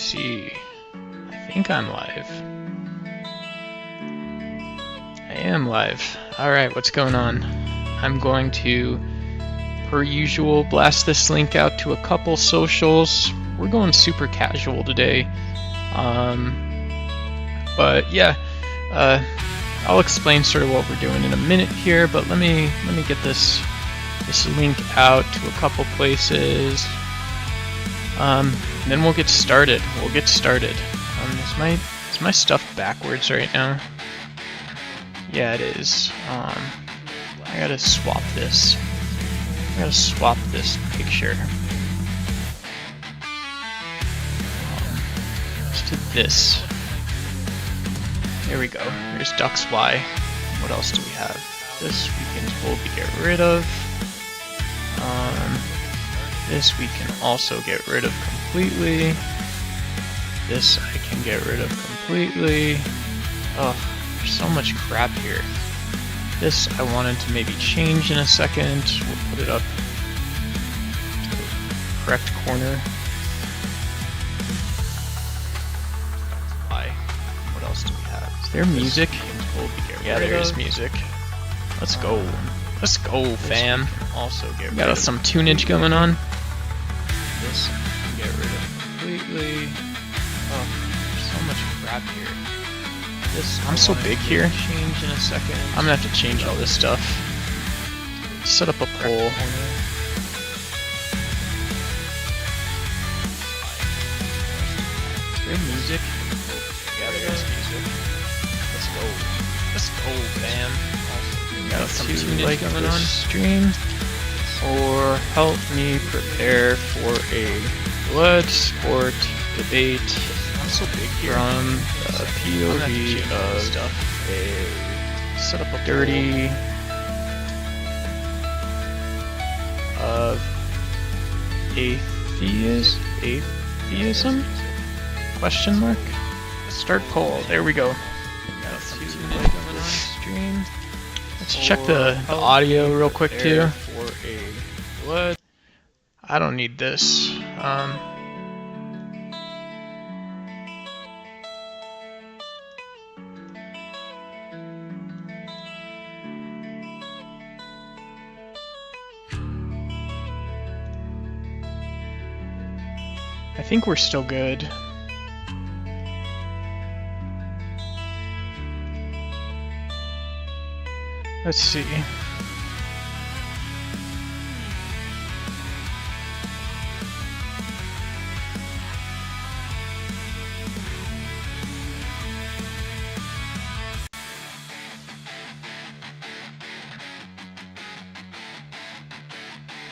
see. I think I'm live. I am live. Alright, what's going on? I'm going to, per usual, blast this link out to a couple socials. We're going super casual today. But yeah, I'll explain sort of what we're doing in a minute here, but let me get this link out to a couple places. And then we'll get started. Is my stuff backwards right now? Yeah, it is. I gotta swap this. Picture. Let's do this. There we go. Here's Ducks Y. What else do we have? This we can totally get rid of. This we can also get rid of completely. This I can get rid of completely. Oh, there's so much crap here. This I wanted to maybe change in a second. We'll put it up to the correct corner. What else do we have? Is there music? Yeah, there is music. Let's go. Let's go, fam. Also get rid of some tunage going on. This I can get rid of completely. Oh, there's so much crap here. This I'm so big here. Change in a second. I'm gonna have to change all this stuff. Set up a poll. Is there music? Yeah, there is music. Let's go, fam. Got some tunage going on stream, or help me prepare for a blood sport debate from the POV of a set up a dirty of atheism? Question mark. Start poll. There we go. Got some tunage going on stream. Let's check the audio real quick too. I don't need this. I think we're still good. Let's see.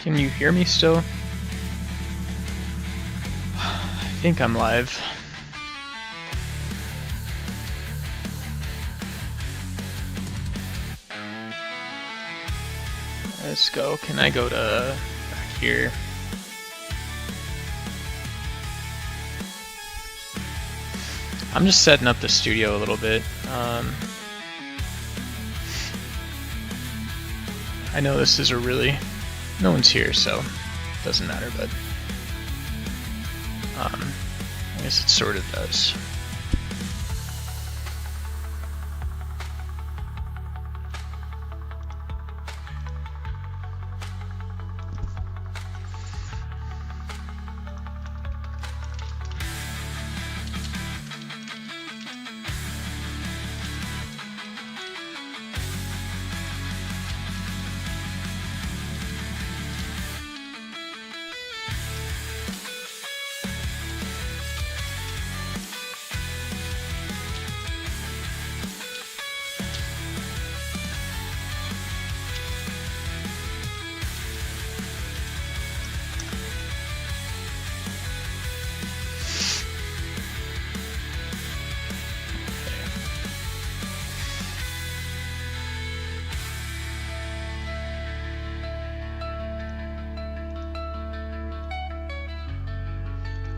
Can you hear me still? I think I'm live. Let's go. Can I go to back here? I'm just setting up the studio a little bit. I know this is no one's here, so it doesn't matter, but I guess it sort of does.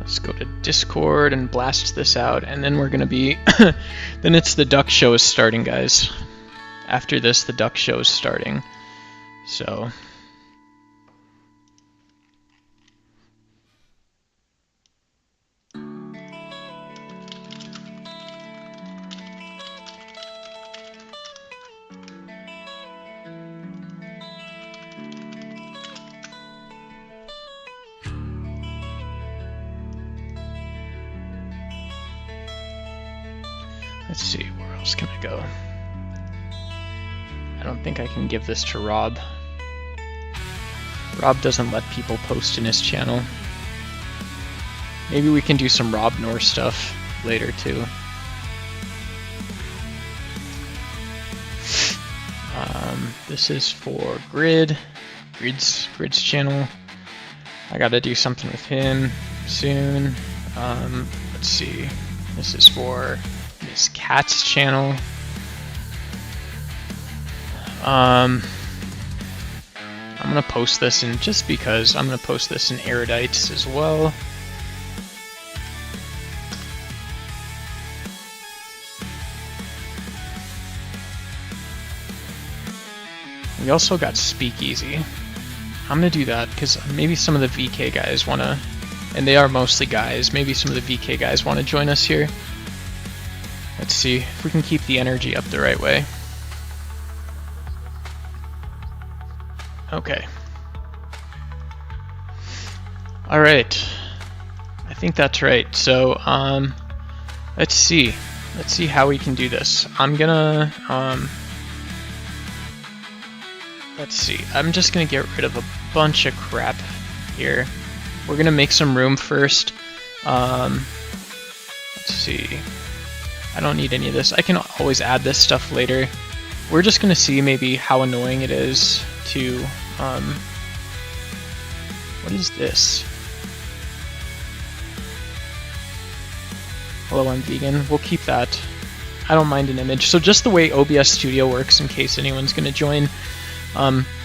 Let's go to Discord and blast this out, and then we're gonna be then it's the duck show is starting, guys. After this, the duck show is starting. So Let's see, where else can I go? I don't think I can give this to Rob. Rob doesn't let people post in his channel. Maybe we can do some Rob Noor stuff later too. This is for Grid's channel. I gotta do something with him soon. Let's see. This is for Miss Cat's channel. I'm gonna post this in, just because, I'm gonna post this in Erudites as well. We also got Speakeasy. I'm gonna do that because maybe some of the VK guys wanna, and they are mostly guys, maybe some of the VK guys wanna join us here. Let's see if we can keep the energy up the right way. Okay. Alright. I think that's right. So, let's see. Let's see how we can do this. I'm gonna, let's see. I'm just gonna get rid of a bunch of crap here. We're gonna make some room first. Let's see. I don't need any of this. I can always add this stuff later. We're just gonna see maybe how annoying it is to, what is this? Hello, I'm vegan. We'll keep that. I don't mind an image. So just the way OBS Studio works, in case anyone's gonna join,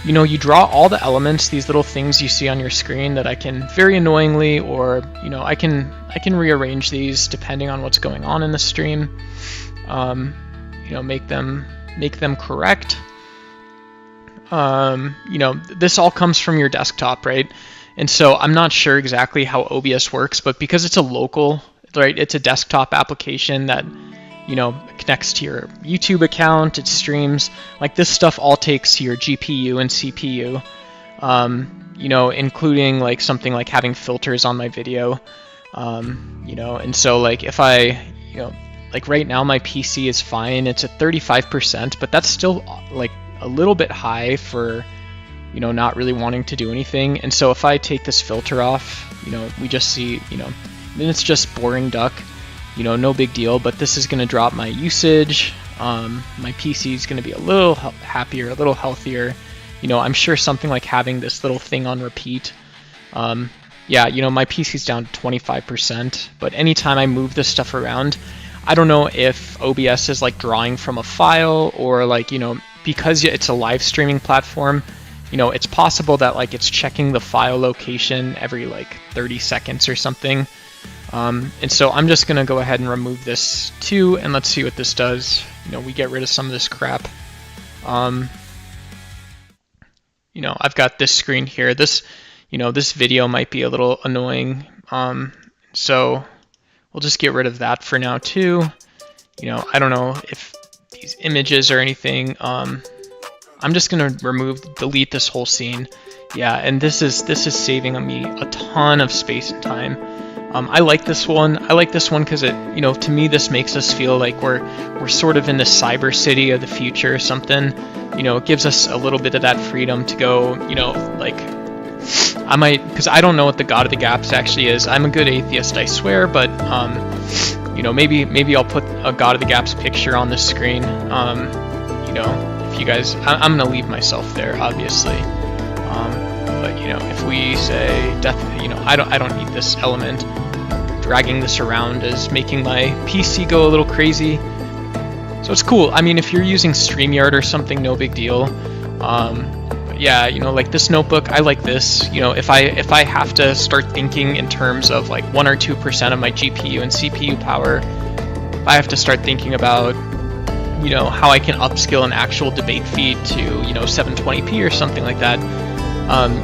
you know, you draw all the elements, these little things you see on your screen that I can very annoyingly, or, you know, I can rearrange these depending on what's going on in the stream. You know, make them correct. You know, this all comes from your desktop, right? And so I'm not sure exactly how OBS works, but because it's a local, right, it's a desktop application that, you know, connects to your YouTube account, it streams, like this stuff all takes your GPU and CPU, you know, including like something like having filters on my video, you know, and so like if I, you know, like right now my PC is fine, it's at 35%, but that's still like a little bit high for, you know, not really wanting to do anything. And so if I take this filter off, you know, we just see, you know, then it's just boring duck, you know, no big deal, but this is going to drop my usage. My PC is going to be a little happier, a little healthier. You know, I'm sure something like having this little thing on repeat. Yeah, you know, my PC's down to 25%, but anytime I move this stuff around, I don't know if OBS is like drawing from a file, or like, you know, because it's a live streaming platform, you know, it's possible that like it's checking the file location every like 30 seconds or something. And so I'm just gonna go ahead and remove this too, and let's see what this does. You know, we get rid of some of this crap. You know, I've got this screen here. This, you know, this video might be a little annoying. So we'll just get rid of that for now too. You know, I don't know if these images or anything. I'm just gonna delete this whole scene. Yeah, and this is saving me a ton of space and time. I like this one. I like this one because it, you know, to me this makes us feel like we're sort of in the cyber city of the future or something. You know, it gives us a little bit of that freedom to go, you know, like I might, because I don't know what the God of the Gaps actually is. I'm a good atheist, I swear, but you know, maybe I'll put a God of the Gaps picture on the screen. You know, if you guys, I'm gonna leave myself there, obviously. But you know, if we say death, you know, I don't need this element. Dragging this around is making my PC go a little crazy. So it's cool. I mean, if you're using StreamYard or something, no big deal. But yeah, you know, like this notebook, I like this. You know, if I have to start thinking in terms of like 1 or 2% of my GPU and CPU power, if I have to start thinking about, you know, how I can upscale an actual debate feed to, you know, 720p or something like that.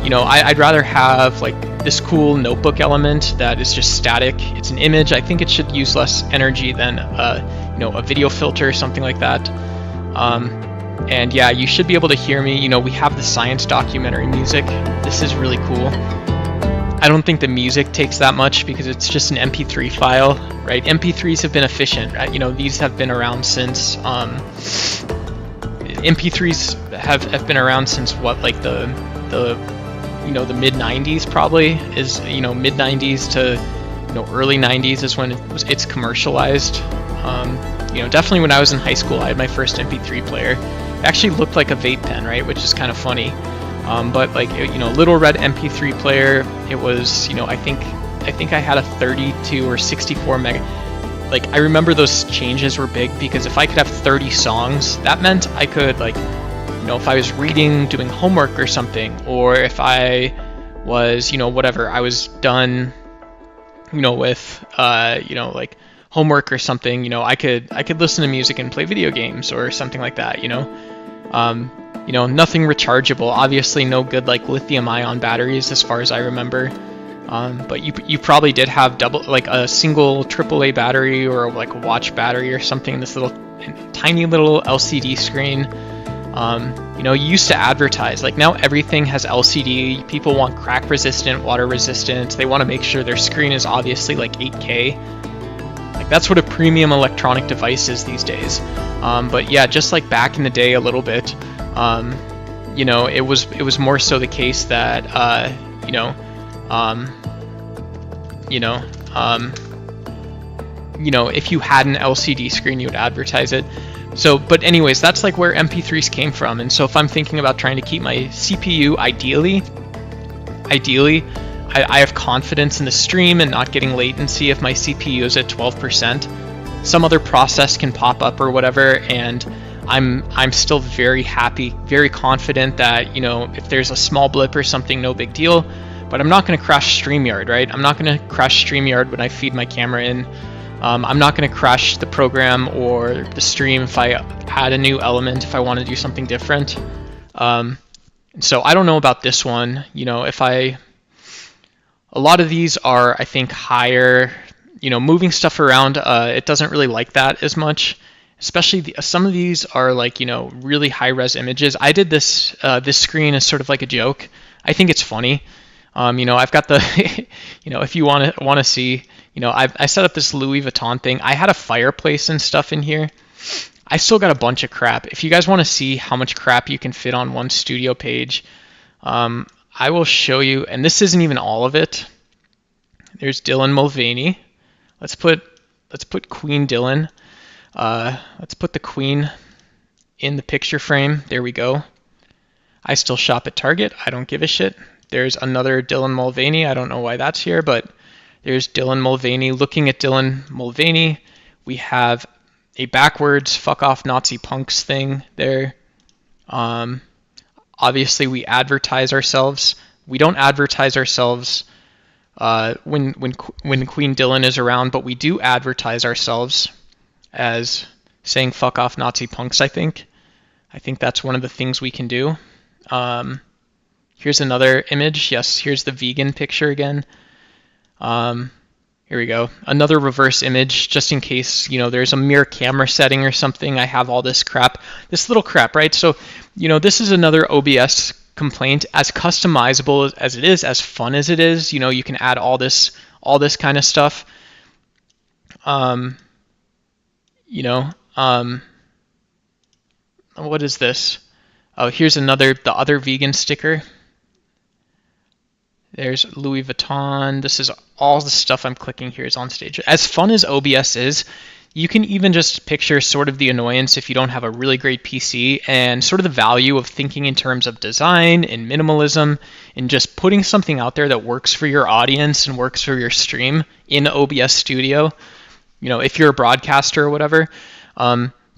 You know, I'd rather have like this cool notebook element that is just static. It's an image. I think it should use less energy than you know, a video filter or something like that. And yeah, you should be able to hear me. You know, we have the science documentary music. This is really cool. I don't think the music takes that much because it's just an MP3 file, right? MP3s have been efficient, right? You know, these have been around since MP3s have been around since what, like the you know, the mid 90s probably is, you know, mid 90s to, you know, early 90s is when it's commercialized. You know, definitely when I was in high school, I had my first MP3 player. It actually looked like a vape pen, right? Which is kind of funny. But like, you know, little red MP3 player, it was, you know, I think I had a 32 or 64 meg. Like, I remember those changes were big because if I could have 30 songs, that meant I could, like, you know, if I was reading, doing homework or something, or if I was, you know, whatever, I was done, you know, with, you know, like homework or something, you know, I could listen to music and play video games or something like that, you know. You know, nothing rechargeable. Obviously, no good like lithium-ion batteries, as far as I remember. But you probably did have like a single AAA battery or like a watch battery or something. This little tiny little LCD screen. You know, you used to advertise. Like now, everything has LCD. People want crack resistant, water resistant. They want to make sure their screen is obviously like 8K. Like that's what a premium electronic device is these days. But yeah, just like back in the day, a little bit. You know, it was more so the case that you know, if you had an LCD screen, you would advertise it. So, but anyways, that's like where MP3s came from. And so if I'm thinking about trying to keep my CPU ideally, I have confidence in the stream and not getting latency if my CPU is at 12%. Some other process can pop up or whatever, and I'm still very happy, very confident that, you know, if there's a small blip or something, no big deal. But I'm not going to crash StreamYard, right? I'm not going to crash StreamYard when I feed my camera in. I'm not going to crash the program or the stream if I add a new element, if I want to do something different. So I don't know about this one. You know, a lot of these are, I think, higher, you know, moving stuff around. It doesn't really like that as much. Especially some of these are like, you know, really high res images. I did this screen as sort of like a joke. I think it's funny. You know, I've got the, you know, if you want to see, you know, I set up this Louis Vuitton thing. I had a fireplace and stuff in here. I still got a bunch of crap. If you guys want to see how much crap you can fit on one studio page, I will show you. And this isn't even all of it. There's Dylan Mulvaney. Let's put Queen Dylan. Let's put the Queen in the picture frame. There we go. I still shop at Target. I don't give a shit. There's another Dylan Mulvaney. I don't know why that's here, but there's Dylan Mulvaney. Looking at Dylan Mulvaney, we have a backwards fuck off Nazi punks thing there. Obviously, we advertise ourselves. We don't advertise ourselves when Queen Dylan is around, but we do advertise ourselves as saying fuck off Nazi punks, I think. I think that's one of the things we can do. Here's another image. Yes, here's the vegan picture again. Here we go. Another reverse image, just in case, you know, there's a mirror camera setting or something. I have all this crap, this little crap, right? So, you know, this is another OBS complaint. As customizable as it is, as fun as it is, you know, you can add all this kind of stuff. You know, what is this? Oh, here's the other vegan sticker. There's Louis Vuitton. This is all the stuff I'm clicking here is on stage. As fun as OBS is, you can even just picture sort of the annoyance if you don't have a really great PC, and sort of the value of thinking in terms of design and minimalism and just putting something out there that works for your audience and works for your stream in OBS Studio. You know, if you're a broadcaster or whatever,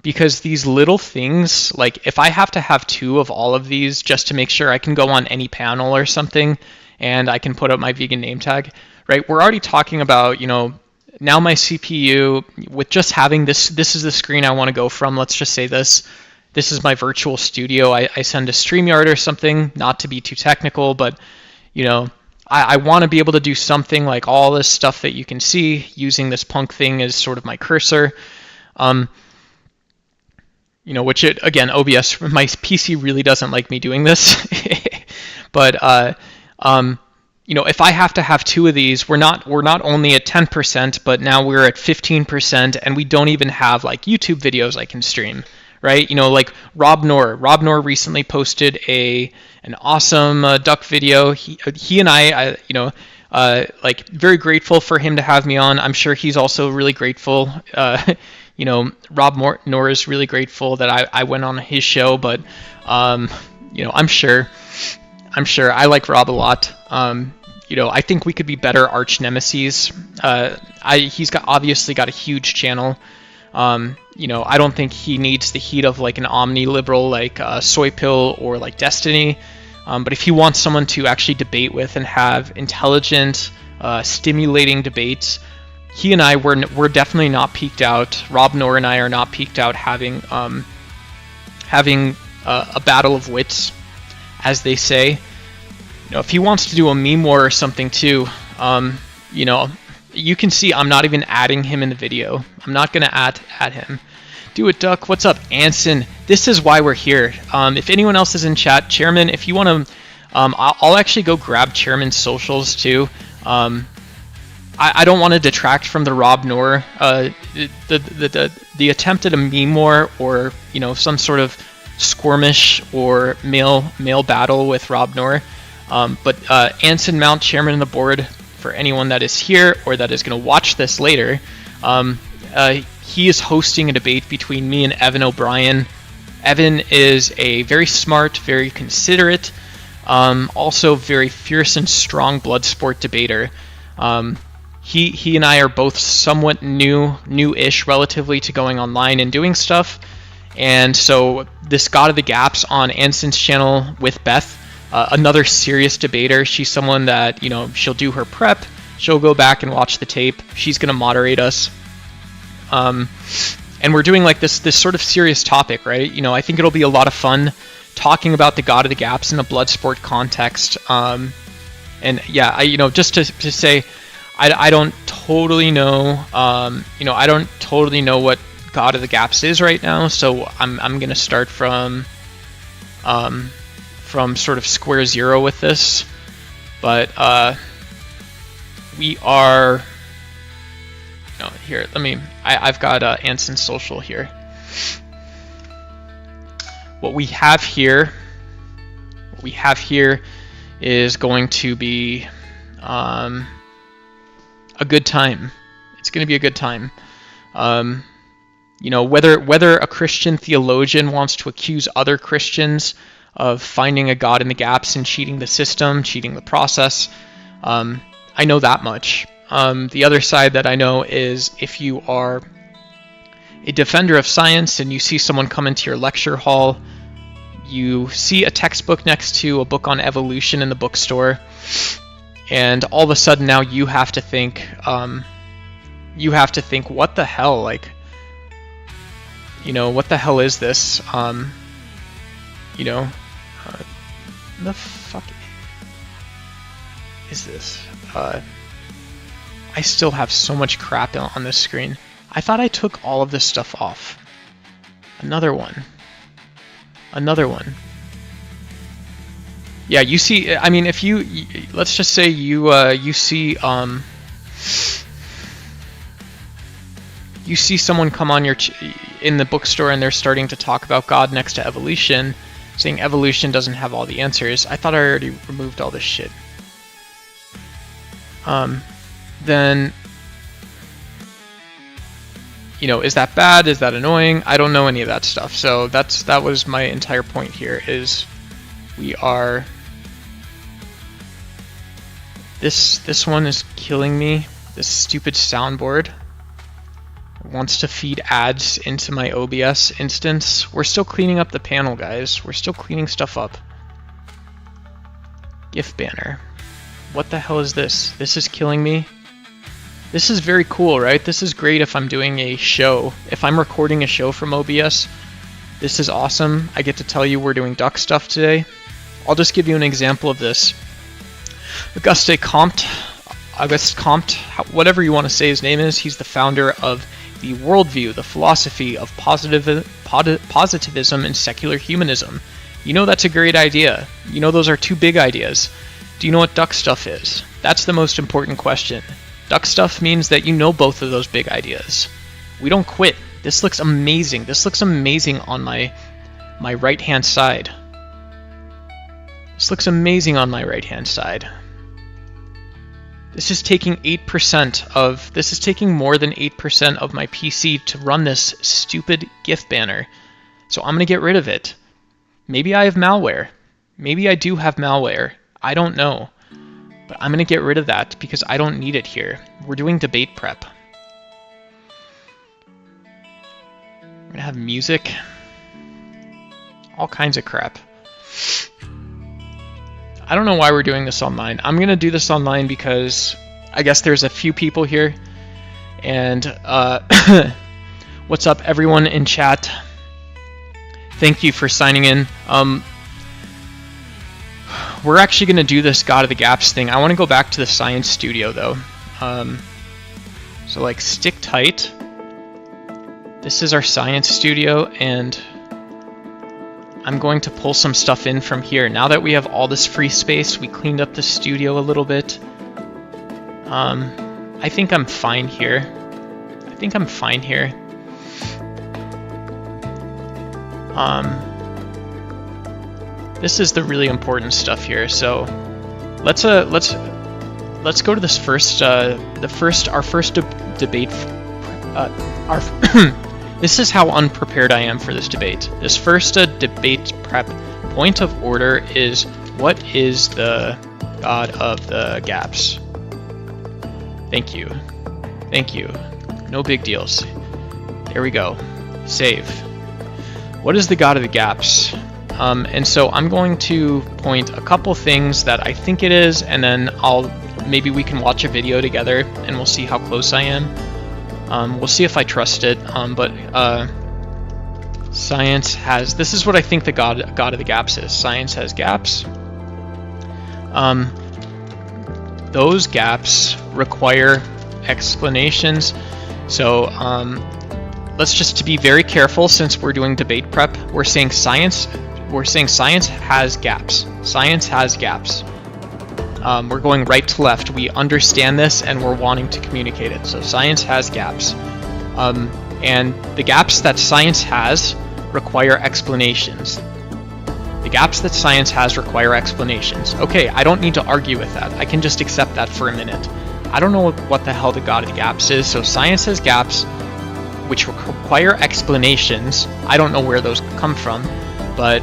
because these little things, like if I have to have 2 of all of these just to make sure I can go on any panel or something and I can put up my vegan name tag, right? We're already talking about, you know, now my CPU, with just having this is the screen I want to go from. Let's just say this is my virtual studio. I send to StreamYard or something, not to be too technical, but, you know, I want to be able to do something like all this stuff that you can see using this punk thing as sort of my cursor. You know, which again, OBS, my PC really doesn't like me doing this. But, you know, if I have to have 2 of these, we're not only at 10%, but now we're at 15%, and we don't even have like YouTube videos I can stream, right? You know, like Rob Noor recently posted an awesome duck video. He and I you know, like very grateful for him to have me on. I'm sure he's also really grateful. You know, Rob Noor is really grateful that I went on his show, but you know, I'm sure I like Rob a lot. You know, I think we could be better arch nemesis. He's obviously got a huge channel. You know, I don't think he needs the heat of like an omni-liberal like Soypill or like Destiny. But if he wants someone to actually debate with and have intelligent, stimulating debates, he and I we're definitely not peaked out. Rob Noor and I are not peaked out having a battle of wits, as they say. You know, if he wants to do a meme war or something too, you know, you can see I'm not even adding him in the video. I'm not gonna add him. Do it, Duck. What's up, Anson? This is why we're here. If anyone else is in chat, Chairman, if you want to, I'll actually go grab Chairman's socials too. I don't want to detract from the Rob Noor, the attempt at a meme war or, you know, some sort of skirmish or male battle with Rob Noor. But Anson Mount, Chairman of the board, for anyone that is here or that is going to watch this later, he is hosting a debate between me and Evan O'Brien. Evan is a very smart, very considerate, also very fierce and strong blood sport debater. He and I are both somewhat new-ish relatively to going online and doing stuff. And so this God of the Gaps on Anson's channel with Beth, another serious debater. She's someone that, you know, she'll do her prep. She'll go back and watch the tape. She's going to moderate us. And we're doing like this sort of serious topic, right? You know, I think it'll be a lot of fun talking about the God of the Gaps in a blood sport context. And yeah, you know, just to say, I don't totally know, you know, I don't totally know what God of the Gaps is right now. So I'm going to start from sort of square zero with this, but we are. No, here. I've got Anson's social here. What we have here is going to be a good time. It's going to be a good time. You know, whether a Christian theologian wants to accuse other Christians of finding a God in the gaps and cheating the system, cheating the process, I know that much. The other side that I know is if you are a defender of science and you see someone come into your lecture hall, you see a textbook next to a book on evolution in the bookstore, and all of a sudden now you have to think, what the hell, like, you know, what the hell is this? You know, the fuck is this? I still have so much crap on this screen. I thought I took all of this stuff off. Another one. Yeah, you see, I mean, if you let's just say you see someone come on in the bookstore and they're starting to talk about God next to evolution, saying evolution doesn't have all the answers. I thought I already removed all this shit. Then, you know, is that bad? Is that annoying? I don't know any of that stuff. So that was my entire point here, is we are... This one is killing me. This stupid soundboard wants to feed ads into my OBS instance. We're still cleaning up the panel, guys. We're still cleaning stuff up. GIF banner. What the hell is this? This is killing me. This is very cool, right? This is great if I'm doing a show. If I'm recording a show from OBS, this is awesome. I get to tell you we're doing duck stuff today. I'll just give you an example of this. Auguste Comte, whatever you want to say his name is, he's the founder of the worldview, the philosophy of positivism and secular humanism. You know that's a great idea. You know those are two big ideas. Do you know what duck stuff is? That's the most important question. Duck stuff means that you know both of those big ideas. We don't quit. This looks amazing. This looks amazing on my right-hand side. This looks amazing on my right-hand side. This is taking 8% of, this is taking more than 8% of my PC to run this stupid GIF banner. So I'm gonna get rid of it. Maybe I have malware. Maybe I do have malware. I don't know. But I'm gonna get rid of that because I don't need it here. We're doing debate prep. We're gonna have music. All kinds of crap. I don't know why we're doing this online. I'm gonna do this online because I guess there's a few people here. And what's up everyone in chat? Thank you for signing in. We're actually gonna do this God of the Gaps thing. I wanna go back to the Science Studio though. So like stick tight. This is our Science Studio and I'm going to pull some stuff in from here. Now that we have all this free space, we cleaned up the studio a little bit. I think I'm fine here. I think I'm fine here. This is the really important stuff here. So let's go to this first our first debate. This is how unprepared I am for this debate. This first debate prep point of order is, what is the God of the Gaps? Thank you. Thank you. No big deals. There we go. Save. What is the God of the Gaps? And so I'm going to point a couple things that I think it is, and then maybe we can watch a video together and we'll see how close I am. We'll see if I trust it, but science has, this is what I think the God of the Gaps is. Science has gaps. Those gaps require explanations. So let's just to be very careful, since we're doing debate prep, we're saying science has gaps. Science has gaps. We're going right to left. We understand this and we're wanting to communicate it. So science has gaps. And the gaps that science has require explanations. The gaps that science has require explanations. Okay, I don't need to argue with that. I can just accept that for a minute. I don't know what the hell the God of the Gaps is. So science has gaps which require explanations. I don't know where those come from, but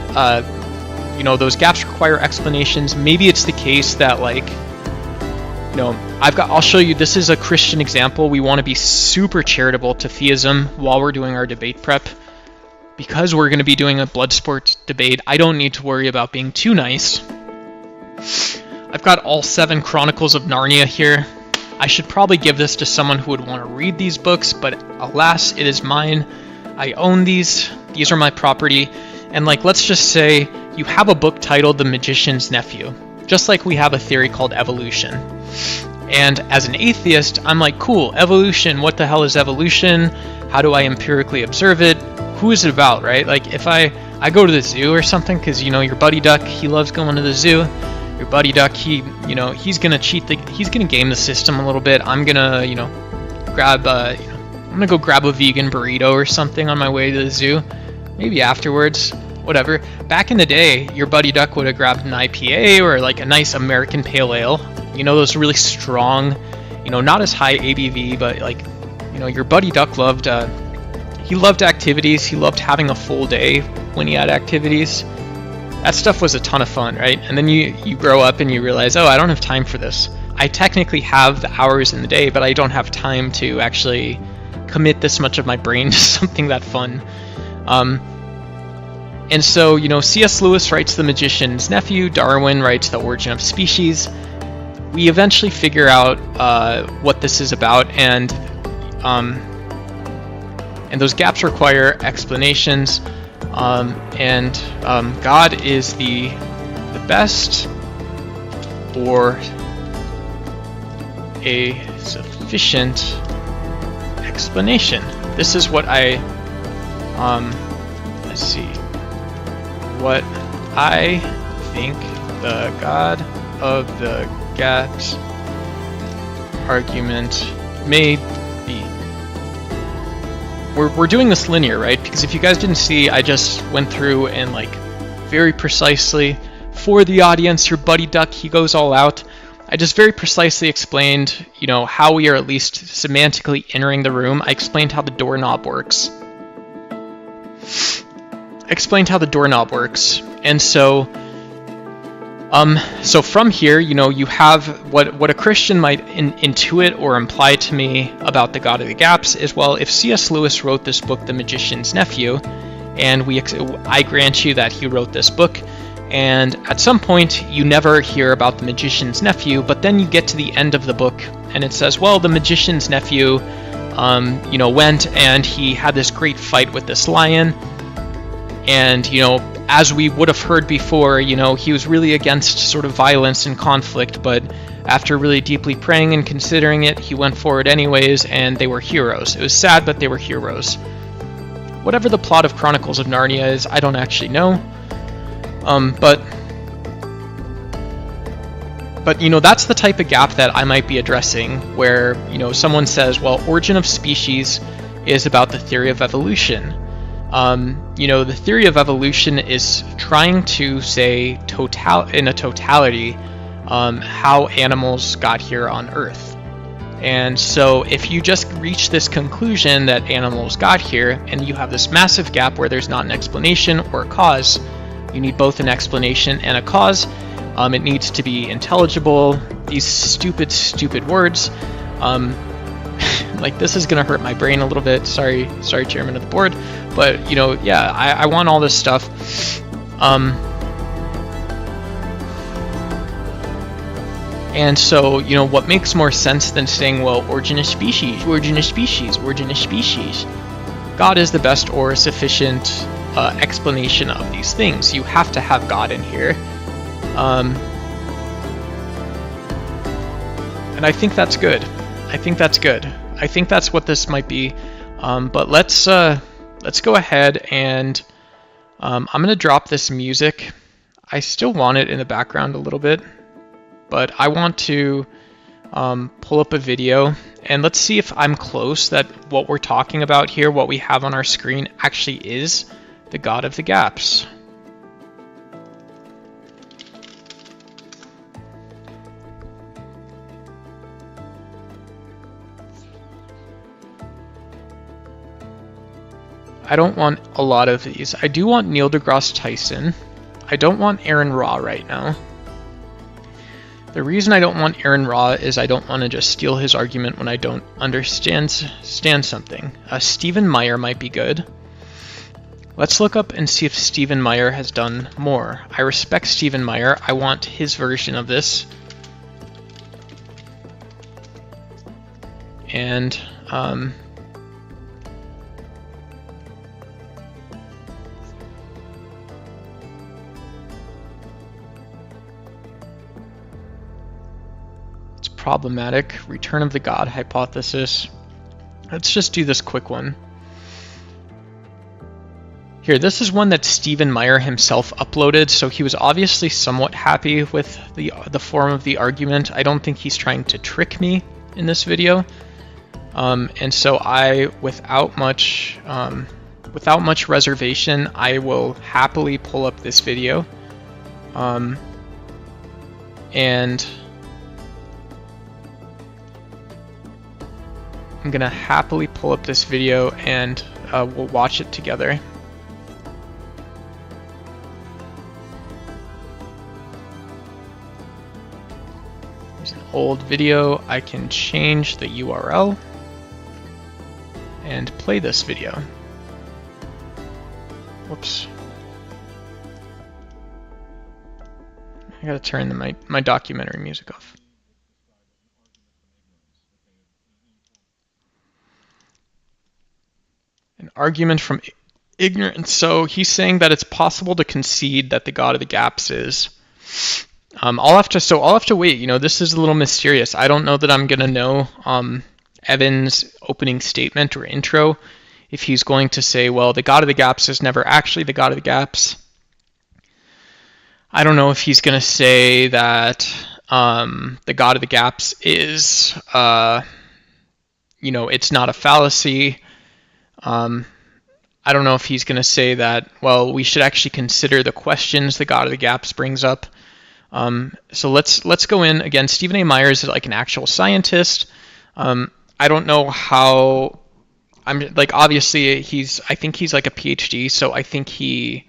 you know, those gaps require explanations. Maybe it's the case that, like, you know, I'll show you, this is a Christian example. We want to be super charitable to theism while we're doing our debate prep. Because we're going to be doing a blood sport debate, I don't need to worry about being too nice. I've got all 7 Chronicles of Narnia here. I should probably give this to someone who would want to read these books, but alas, it is mine. I own these. These are my property. And like, let's just say you have a book titled The Magician's Nephew, just like we have a theory called evolution. And as an atheist, I'm like, cool, evolution, what the hell is evolution? How do I empirically observe it? Who is it about, right? Like, if I go to the zoo or something, because, you know, your buddy duck, he loves going to the zoo. Your buddy duck, he's gonna he's gonna game the system a little bit. I'm gonna, you know, I'm gonna go grab a vegan burrito or something on my way to the zoo. Maybe afterwards, whatever. Back in the day, your buddy duck would have grabbed an IPA or like a nice American pale ale. You know, those really strong, you know, not as high ABV, but like, you know, your buddy duck loved, he loved activities. He loved having a full day when he had activities. That stuff was a ton of fun, right? And then you grow up and you realize, oh, I don't have time for this. I technically have the hours in the day, but I don't have time to actually commit this much of my brain to something that fun. And so, you know, C.S. Lewis writes The Magician's Nephew, Darwin writes The Origin of Species. We eventually figure out what this is about, and those gaps require explanations. God is the best or a sufficient explanation. This is what what I think the God of the gaps argument may be. We're doing this linear, right? Because if you guys didn't see, I just went through and like very precisely for the audience, your buddy Duck, he goes all out. I just very precisely explained, you know, how we are at least semantically entering the room. I explained how the doorknob works. And so from here, you know, you have what a Christian might intuit or imply to me about the God of the Gaps is, well, if C.S. Lewis wrote this book, The Magician's Nephew, and I grant you that he wrote this book, and at some point you never hear about the Magician's Nephew, but then you get to the end of the book and it says, well, the Magician's Nephew, you know, went and he had this great fight with this lion, and, you know, as we would have heard before, you know, he was really against sort of violence and conflict, but after really deeply praying and considering it, he went forward anyways, and they were heroes. It was sad, but they were heroes. Whatever the plot of Chronicles of Narnia is, I don't actually know. But you know, that's the type of gap that I might be addressing, where, you know, someone says, well, Origin of Species is about the theory of evolution. You know, the theory of evolution is trying to say in a totality how animals got here on Earth. And so if you just reach this conclusion that animals got here, and you have this massive gap where there's not an explanation or a cause, you need both an explanation and a cause. It needs to be intelligible. These stupid words. Like, this is gonna hurt my brain a little bit. Sorry, Chairman of the Board. But, you know, yeah, I want all this stuff. And so, you know, what makes more sense than saying, well, origin of species. God is the best or sufficient explanation of these things. You have to have God in here. And I think that's good. I think that's what this might be. But let's go ahead and I'm gonna drop this music. I still want it in the background a little bit, but I want to pull up a video, and let's see if I'm close that what we're talking about here, what we have on our screen, actually is the God of the Gaps. I don't want a lot of these. I do want Neil deGrasse Tyson. I don't want Aaron Ra right now. The reason I don't want Aaron Ra is I don't want to just steal his argument when I don't understand something. Stephen Meyer might be good. Let's look up and see if Stephen Meyer has done more. I respect Stephen Meyer. I want his version of this. And problematic. Return of the God hypothesis. Let's just do this quick one. Here, this is one that Stephen Meyer himself uploaded, so he was obviously somewhat happy with the form of the argument. I don't think he's trying to trick me in this video. And so I, without much reservation, I will happily pull up this video. And I'm gonna happily pull up this video and we'll watch it together. There's an old video. I can change the URL and play this video. Whoops. I gotta turn my documentary music off. An argument from ignorance. So he's saying that it's possible to concede that the God of the Gaps is. I'll have to wait. You know, this is a little mysterious. I don't know that I'm gonna know Evan's opening statement or intro, if he's going to say, well, the God of the Gaps is never actually the God of the Gaps. I don't know if he's going to say that the God of the gaps is, it's not a fallacy. I don't know if he's going to say that, well, we should actually consider the questions the God of the gaps brings up. So let's go in again. Stephen A. Myers is like an actual scientist. I don't know how. I'm like, obviously I think he's like a PhD, so I think he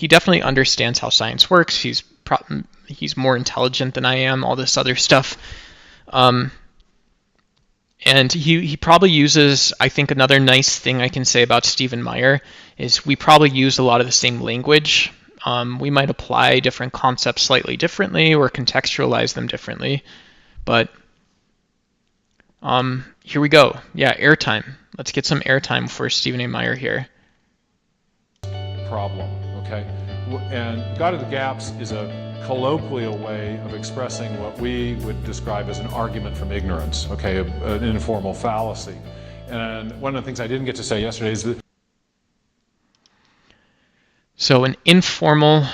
definitely understands how science works. He's more intelligent than I am. All this other stuff. And he probably uses, I think another nice thing I can say about Stephen Meyer is we probably use a lot of the same language. We might apply different concepts slightly differently or contextualize them differently. But here we go. Yeah, airtime. Let's get some airtime for Stephen A. Meyer here. Problem, okay? And God of the Gaps is a colloquial way of expressing what we would describe as an argument from ignorance, okay, an informal fallacy. And one of the things I didn't get to say yesterday is that... So an informal,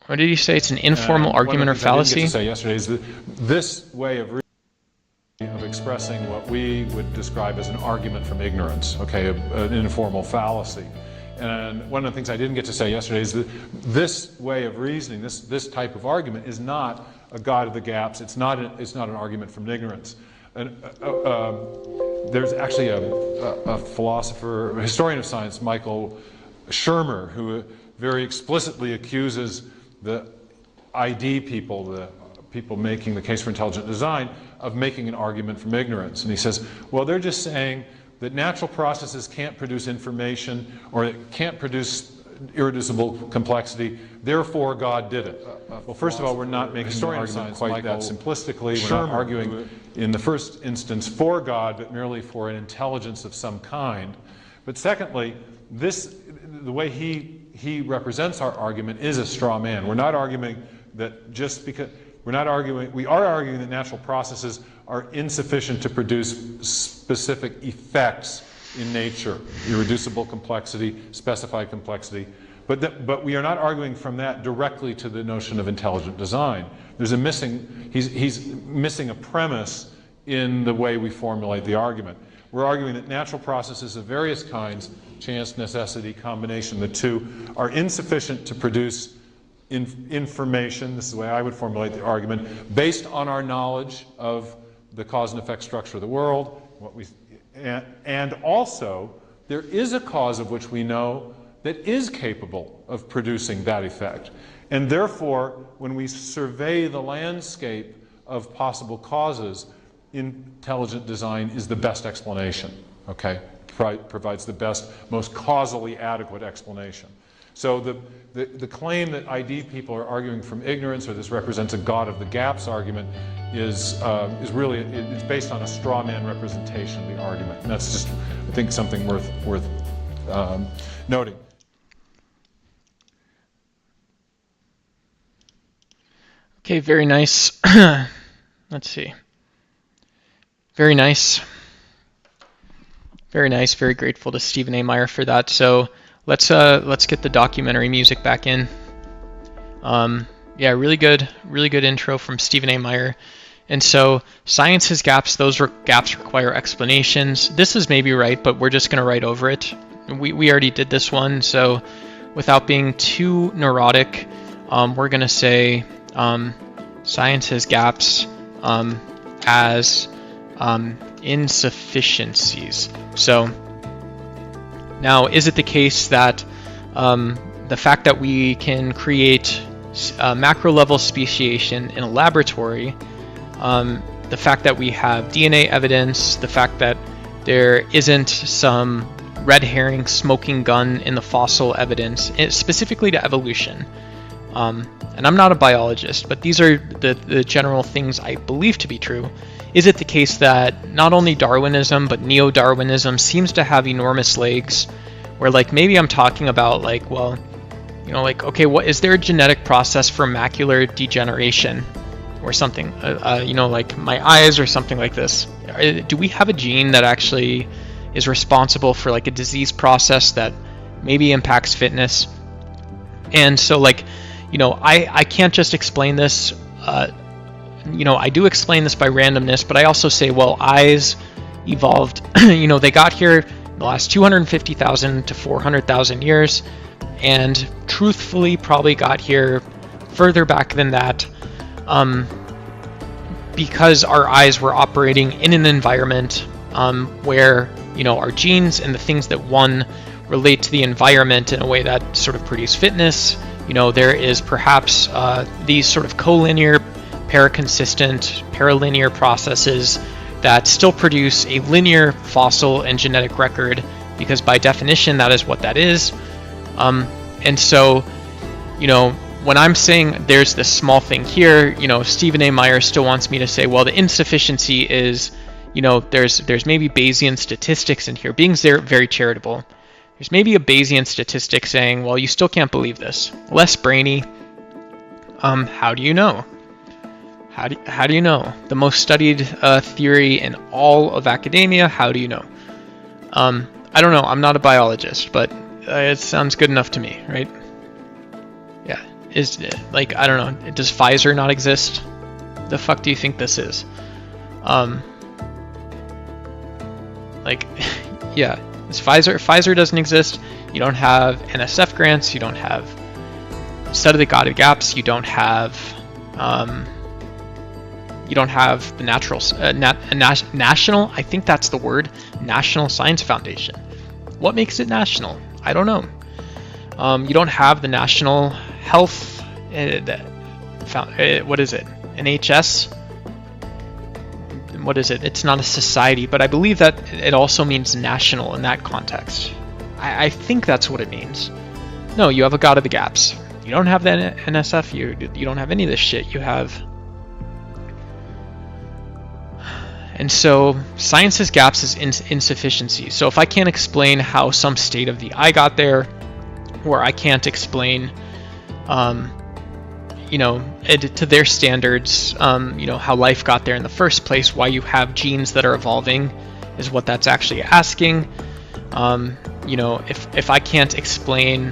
what did you say? It's an informal argument or fallacy? One of the things I didn't get to say yesterday is that this way of expressing what we would describe as an argument from ignorance, okay, an informal fallacy. And one of the things I didn't get to say yesterday is that this way of reasoning, this type of argument, is not a God of the gaps. It's not an argument from ignorance. And there's actually a philosopher, a historian of science, Michael Shermer, who very explicitly accuses the ID people, the people making the case for intelligent design, of making an argument from ignorance. And he says, well, they're just saying that natural processes can't produce information or it can't produce irreducible complexity, therefore God did it. Well, first of all, we're not making an argument quite that simplistically. We're not arguing in the first instance for God, but merely for an intelligence of some kind. But secondly, the way he represents our argument is a straw man. We're not arguing that just because... we are arguing that natural processes are insufficient to produce specific effects in nature, irreducible complexity, specified complexity, but we are not arguing from that directly to the notion of intelligent design. There's he's missing a premise in the way we formulate the argument. We're arguing that natural processes of various kinds, chance, necessity, combination, the two, are insufficient to produce information, this is the way I would formulate the argument, based on our knowledge of the cause and effect structure of the world, and also there is a cause of which we know that is capable of producing that effect. And therefore, when we survey the landscape of possible causes, intelligent design is the best explanation, okay? Provides the best, most causally adequate explanation. So the claim that ID people are arguing from ignorance, or this represents a God of the gaps argument, is really, it's based on a straw man representation of the argument. And that's just, I think, something worth noting. Okay, very nice. Let's see. Very nice. Very nice. Very grateful to Stephen A. Meyer for that. So let's get the documentary music back in. Yeah, really good intro from Stephen A. Meyer. And so science has gaps. Those gaps require explanations. This is maybe right, but we're just going to write over it. We already did this one, so without being too neurotic, we're going to say science has gaps as insufficiencies. So now, is it the case that the fact that we can create macro level speciation in a laboratory, the fact that we have DNA evidence, the fact that there isn't some red herring smoking gun in the fossil evidence, specifically to evolution, and I'm not a biologist, but these are the general things I believe to be true. Is it the case that not only Darwinism, but neo-Darwinism seems to have enormous legs, where like maybe I'm talking about like, well, you know, like, okay, what is there a genetic process for macular degeneration or something, you know, like my eyes or something like this? Do we have a gene that actually is responsible for like a disease process that maybe impacts fitness? And so, like, you know, I can't just explain this. You know, I do explain this by randomness, but I also say, well, eyes evolved, you know, they got here in the last 250,000 to 400,000 years, and truthfully probably got here further back than that, because our eyes were operating in an environment where, you know, our genes and the things that one relate to the environment in a way that sort of produce fitness. You know, there is perhaps these sort of collinear, paraconsistent, paralinear processes that still produce a linear fossil and genetic record, because by definition that is what that is. And so, you know, when I'm saying there's this small thing here, you know, Stephen A. Meyer still wants me to say, well, the insufficiency is, you know, there's maybe Bayesian statistics in here, being very charitable. There's maybe a Bayesian statistic saying, well, you still can't believe this. Less brainy. How do you know? How do you know? The most studied theory in all of academia, how do you know? I don't know, I'm not a biologist, but it sounds good enough to me, right? Yeah, like, I don't know, does Pfizer not exist? The fuck do you think this is? Like, yeah, Pfizer doesn't exist. You don't have NSF grants, you don't have study the God of gaps, you don't have the national, I think that's the word, National Science Foundation. What makes it national? I don't know. You don't have the National Health, what is it? NHS? What is it? It's not a society, but I believe that it also means national in that context. I think that's what it means. No, you have a God of the gaps. You don't have the NSF, you don't have any of this shit. You have... And so science's gaps is insufficiency. So if I can't explain how some state of the eye got there, or I can't explain, you know, to their standards, you know, how life got there in the first place, why you have genes that are evolving is what that's actually asking. You know, if I can't explain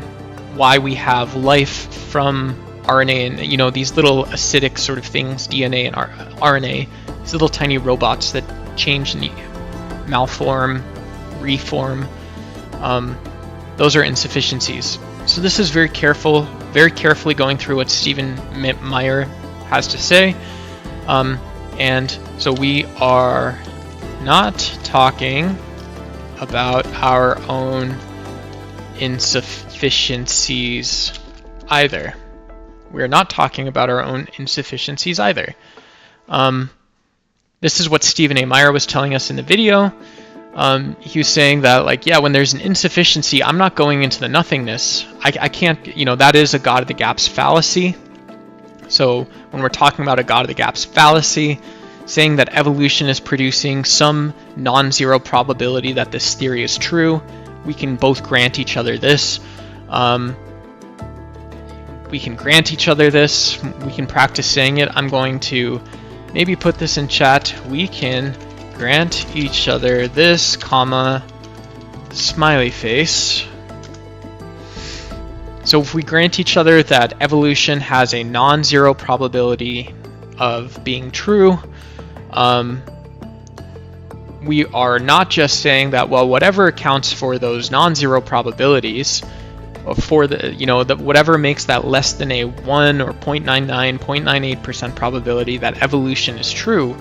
why we have life from RNA and, you know, these little acidic sort of things, DNA and RNA, these little tiny robots that change and malform, reform, those are insufficiencies. So this is very carefully going through what Stephen Meyer has to say. And so we are not talking about our own insufficiencies either. We're not talking about our own insufficiencies either. This is what Stephen A. Meyer was telling us in the video. He was saying that, like, yeah, when there's an insufficiency, I'm not going into the nothingness. I can't, you know, that is a God of the gaps fallacy. So when we're talking about a God of the gaps fallacy, saying that evolution is producing some non-zero probability that this theory is true, we can both grant each other this. We can grant each other this. We can practice saying it. I'm going to maybe put this in chat. We can grant each other this, comma, smiley face. So if we grant each other that evolution has a non-zero probability of being true, we are not just saying that, well, whatever accounts for those non-zero probabilities, or for the, you know, whatever makes that less than a 1 or 0.99, 0.98% probability that evolution is true,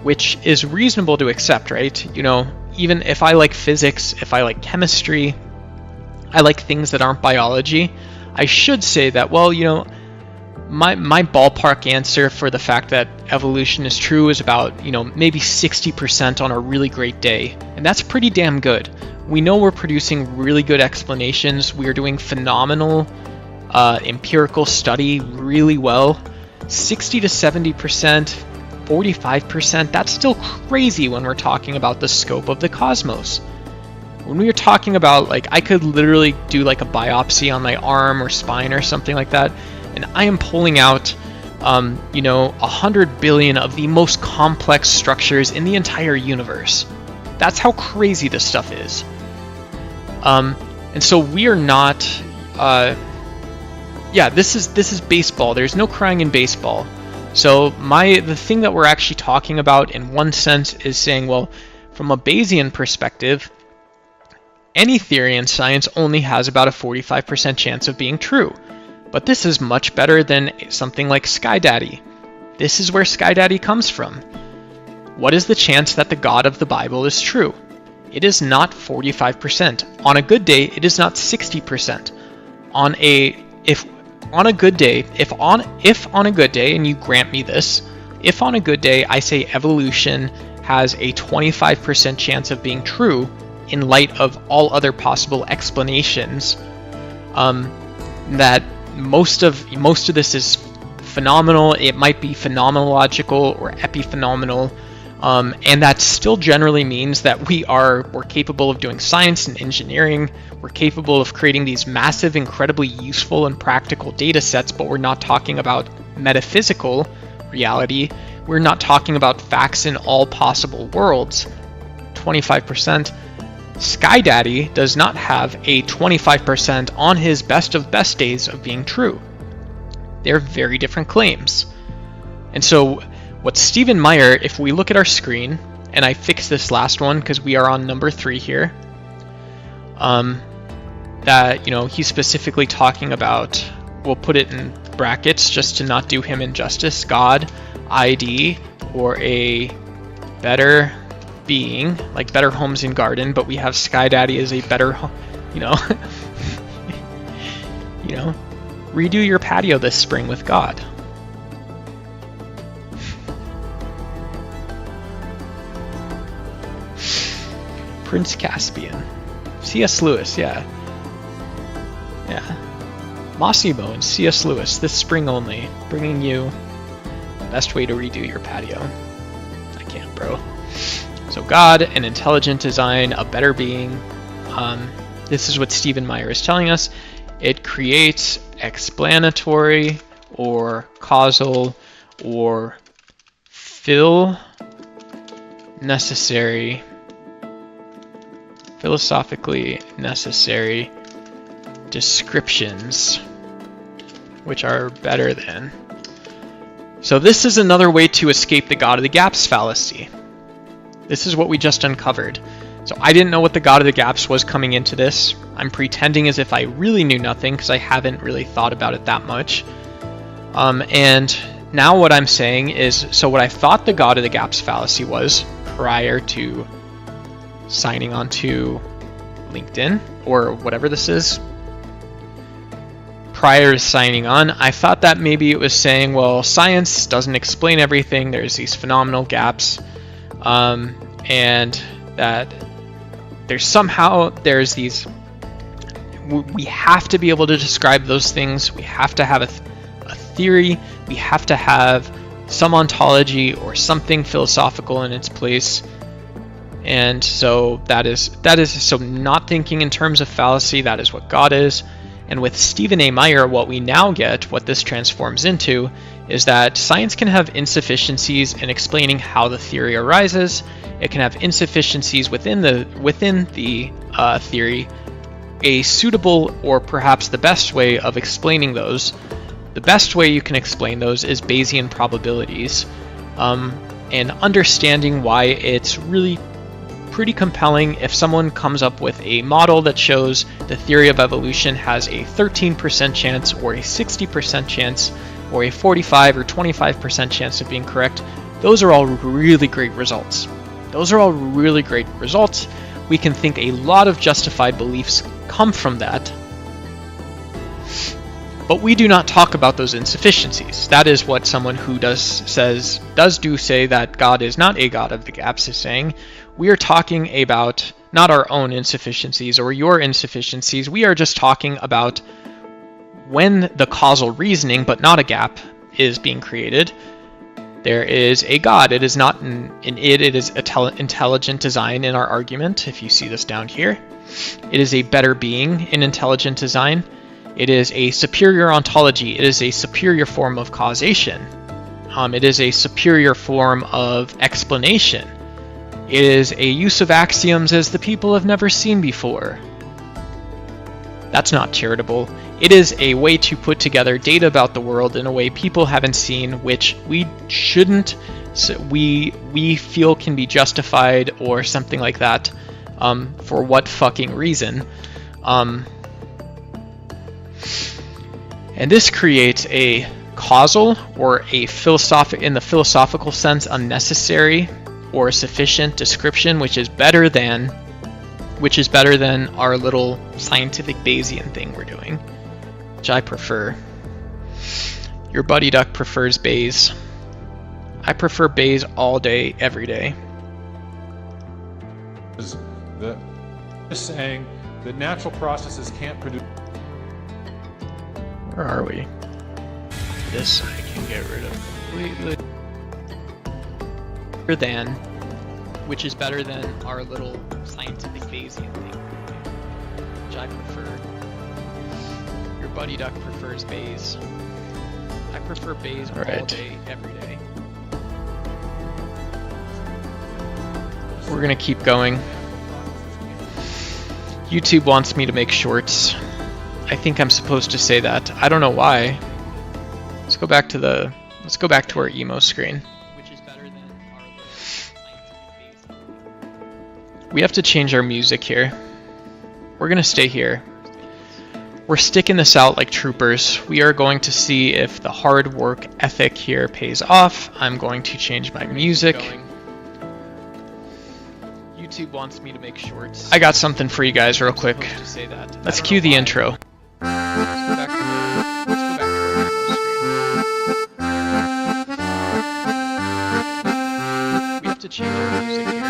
which is reasonable to accept, right? You know, even if I like physics, if I like chemistry, I like things that aren't biology, I should say that, well, you know, my ballpark answer for the fact that evolution is true is about, you know, maybe 60% on a really great day. And that's pretty damn good. We know we're producing really good explanations. We are doing phenomenal empirical study really well. 60 to 70%, 45%, that's still crazy when we're talking about the scope of the cosmos. When we were talking about, like, I could literally do like a biopsy on my arm or spine or something like that, and I am pulling out, you know, 100 billion of the most complex structures in the entire universe. That's how crazy this stuff is. And so we are not, yeah, this is baseball. There's no crying in baseball. So the thing that we're actually talking about in one sense is saying, well, from a Bayesian perspective, any theory in science only has about a 45% chance of being true. But this is much better than something like SkyDaddy. This is where SkyDaddy comes from. What is the chance that the God of the Bible is true? It is not 45%. On a good day, it is not 60%. If on a good day, and you grant me this, if on a good day I say evolution has a 25% chance of being true in light of all other possible explanations, that most of this is phenomenal. It might be phenomenological or epiphenomenal, and that still generally means that we're capable of doing science and engineering. We're capable of creating these massive, incredibly useful and practical data sets, but we're not talking about metaphysical reality. We're not talking about facts in all possible worlds. 25%. SkyDaddy does not have a 25% on his best of best days of being true. They're very different claims. And so what Stephen Meyer, if we look at our screen, and I fixed this last one because we are on number 3 here, that, he's specifically talking about, we'll put it in brackets just to not do him injustice, God, ID, or a better being, like Better Homes and Garden, but we have SkyDaddy as a better, redo your patio this spring with God. Prince Caspian. C.S. Lewis, yeah. Massimo and C.S. Lewis, this spring only, bringing you the best way to redo your patio. I can't, bro. So God, an intelligent design, a better being. This is what Stephen Meyer is telling us. It creates explanatory or causal or philosophically necessary descriptions, which are better than. So this is another way to escape the God of the gaps fallacy. This is what we just uncovered. So I didn't know what the God of the gaps was coming into this. I'm pretending as if I really knew nothing because I haven't really thought about it that much. And now what I'm saying is, so what I thought the God of the gaps fallacy was prior to signing on to LinkedIn or whatever this is, prior to signing on, I thought that maybe it was saying, well, science doesn't explain everything. There's these phenomenal gaps, and that there's these, we have to be able to describe those things. We have to have a theory. We have to have some ontology or something philosophical in its place. And so that is so not thinking in terms of fallacy, that is what God is. And with Stephen A. Meyer, what we now get, what this transforms into, is that science can have insufficiencies in explaining how the theory arises. It can have insufficiencies within the theory. A suitable, or perhaps the best way of explaining those, the best way you can explain those is Bayesian probabilities, and understanding why it's really pretty compelling if someone comes up with a model that shows the theory of evolution has a 13% chance or a 60% chance or a 45 or 25% chance of being correct. Those are all really great results. We can think a lot of justified beliefs come from that. But we do not talk about those insufficiencies. That is what someone who does say that God is not a God of the gaps is saying. We are talking about not our own insufficiencies or your insufficiencies. We are just talking about when the causal reasoning, but not a gap, is being created. There is a God. It is not it is intelligent design in our argument, if you see this down here. It is a better being in intelligent design. It is a superior ontology. It is a superior form of causation. It is a superior form of explanation. It is a use of axioms as the people have never seen before. That's not charitable. It is a way to put together data about the world in a way people haven't seen, which we shouldn't, so we feel can be justified or something like that. For what fucking reason? And this creates a causal or a in the philosophical sense, unnecessary or sufficient description, which is better than our little scientific Bayesian thing we're doing, which I prefer. Your buddy duck prefers Bayes. I prefer Bayes all day, every day. Just saying that natural processes can't produce. Where are we? This I can get rid of completely. Better than, which is better than our little scientific Bayesian thing, which I prefer. Your buddy duck prefers Bayes. I prefer Bayes all day, every day. We're gonna keep going. YouTube wants me to make shorts. I think I'm supposed to say that. I don't know why. Let's go back to our emo screen. Which is better than our we have to change our music here. We're gonna stay here. We're sticking this out like troopers. We are going to see if the hard work ethic here pays off. I'm going to change my music. YouTube wants me to make shorts. I got something for you guys real quick. Let's cue the intro. Let's go back to our screen. We have to change our music here.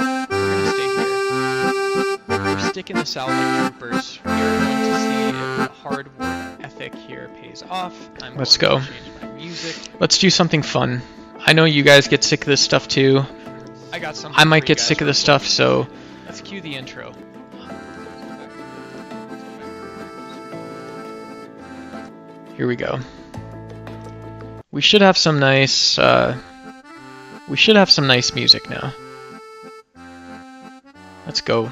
We're gonna stay here. We're sticking this out like troopers. We are going to see if the hard work ethic here pays off. Let's go. Let's do something fun. I know you guys get sick of this stuff too. I might get sick of this stuff, so let's cue the intro. Here we go. We should have some nice music now. Let's go.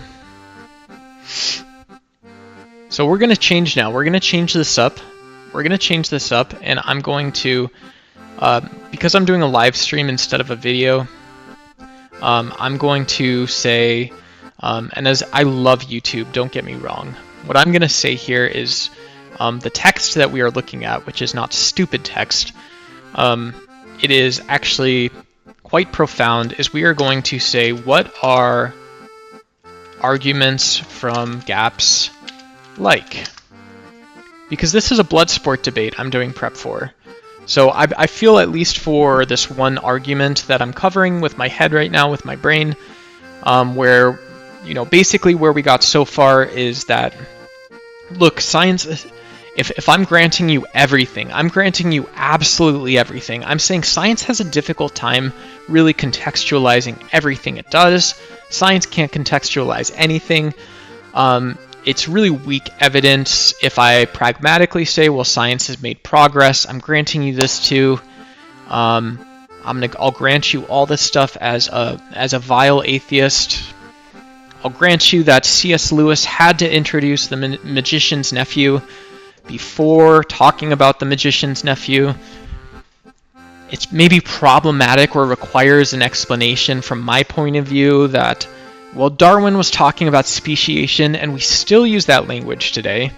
So we're gonna change now. We're gonna change this up. And I'm going to, because I'm doing a live stream instead of a video, I'm going to say, and as I love YouTube, don't get me wrong, what I'm going to say here is the text that we are looking at, which is not stupid text, it is actually quite profound, is we are going to say what are arguments from gaps like? Because this is a blood sport debate I'm doing prep for. So I feel, at least for this one argument that I'm covering with my head right now, with my brain, where, basically where we got so far is that, look, science, if I'm granting you everything, I'm granting you absolutely everything. I'm saying science has a difficult time really contextualizing everything it does. Science can't contextualize anything. It's really weak evidence. If I pragmatically say, well, science has made progress, I'm granting you this too. I'll grant you all this stuff as a vile atheist. I'll grant you that C.S. Lewis had to introduce the magician's nephew before talking about the magician's nephew. It's maybe problematic or requires an explanation from my point of view that, well, Darwin was talking about speciation, and we still use that language today.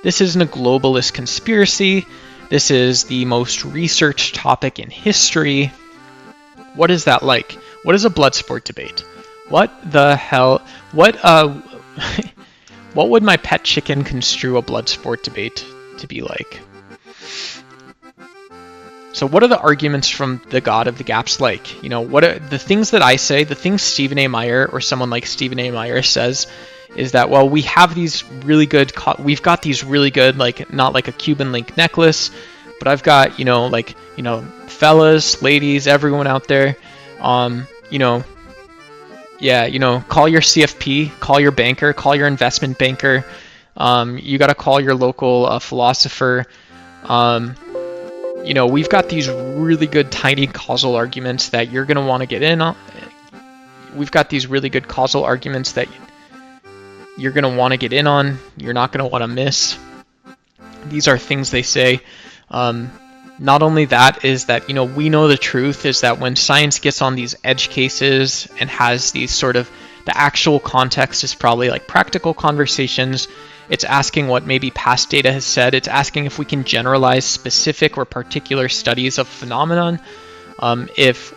This isn't a globalist conspiracy. This is the most researched topic in history. What is that like? What is a blood sport debate? What the hell? What would my pet chicken construe a blood sport debate to be like? So what are the arguments from the God of the Gaps like? What are the things that I say, the things Stephen A. Meyer or someone like Stephen A. Meyer says is that, well, we have these really good, we've got these really good, like, not like a Cuban link necklace, but I've got, fellas, ladies, everyone out there, call your CFP, call your banker, call your investment banker, you got to call your local philosopher, we've got these really good tiny causal arguments that you're going to want to get in on. We've got these really good causal arguments that, you're going to want to get in on, you're not going to want to miss. These are things they say. Not only that is that, we know the truth is that when science gets on these edge cases and has these sort of, the actual context is probably like practical conversations. It's asking what maybe past data has said. It's asking if we can generalize specific or particular studies of phenomenon. If,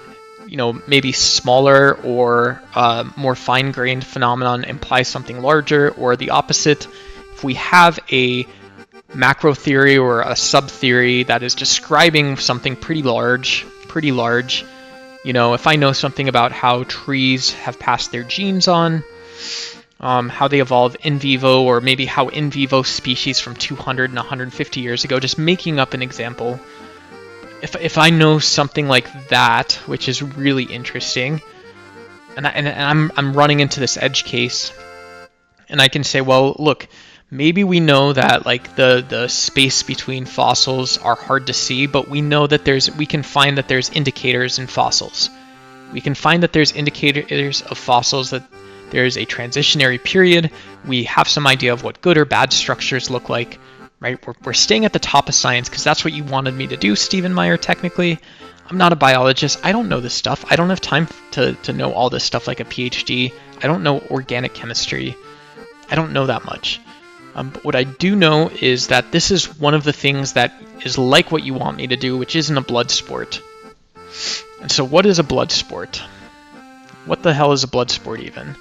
maybe smaller or more fine-grained phenomenon implies something larger, or the opposite. If we have a macro theory or a sub-theory that is describing something pretty large, if I know something about how trees have passed their genes on, how they evolve in vivo, or maybe how in vivo species from 200 and 150 years ago, just making up an example. If I know something like that, which is really interesting, and I'm running into this edge case, and I can say, well, look, maybe we know that like the space between fossils are hard to see, but we know that we can find that there's indicators in fossils. We can find that there's indicators of fossils that there's a transitionary period. We have some idea of what good or bad structures look like, right? We're staying at the top of science because that's what you wanted me to do, Stephen Meyer, technically. I'm not a biologist. I don't know this stuff. I don't have time to know all this stuff like a PhD. I don't know organic chemistry. I don't know that much. But what I do know is that this is one of the things that is like what you want me to do, which isn't a blood sport. And so what is a blood sport? What the hell is a blood sport even?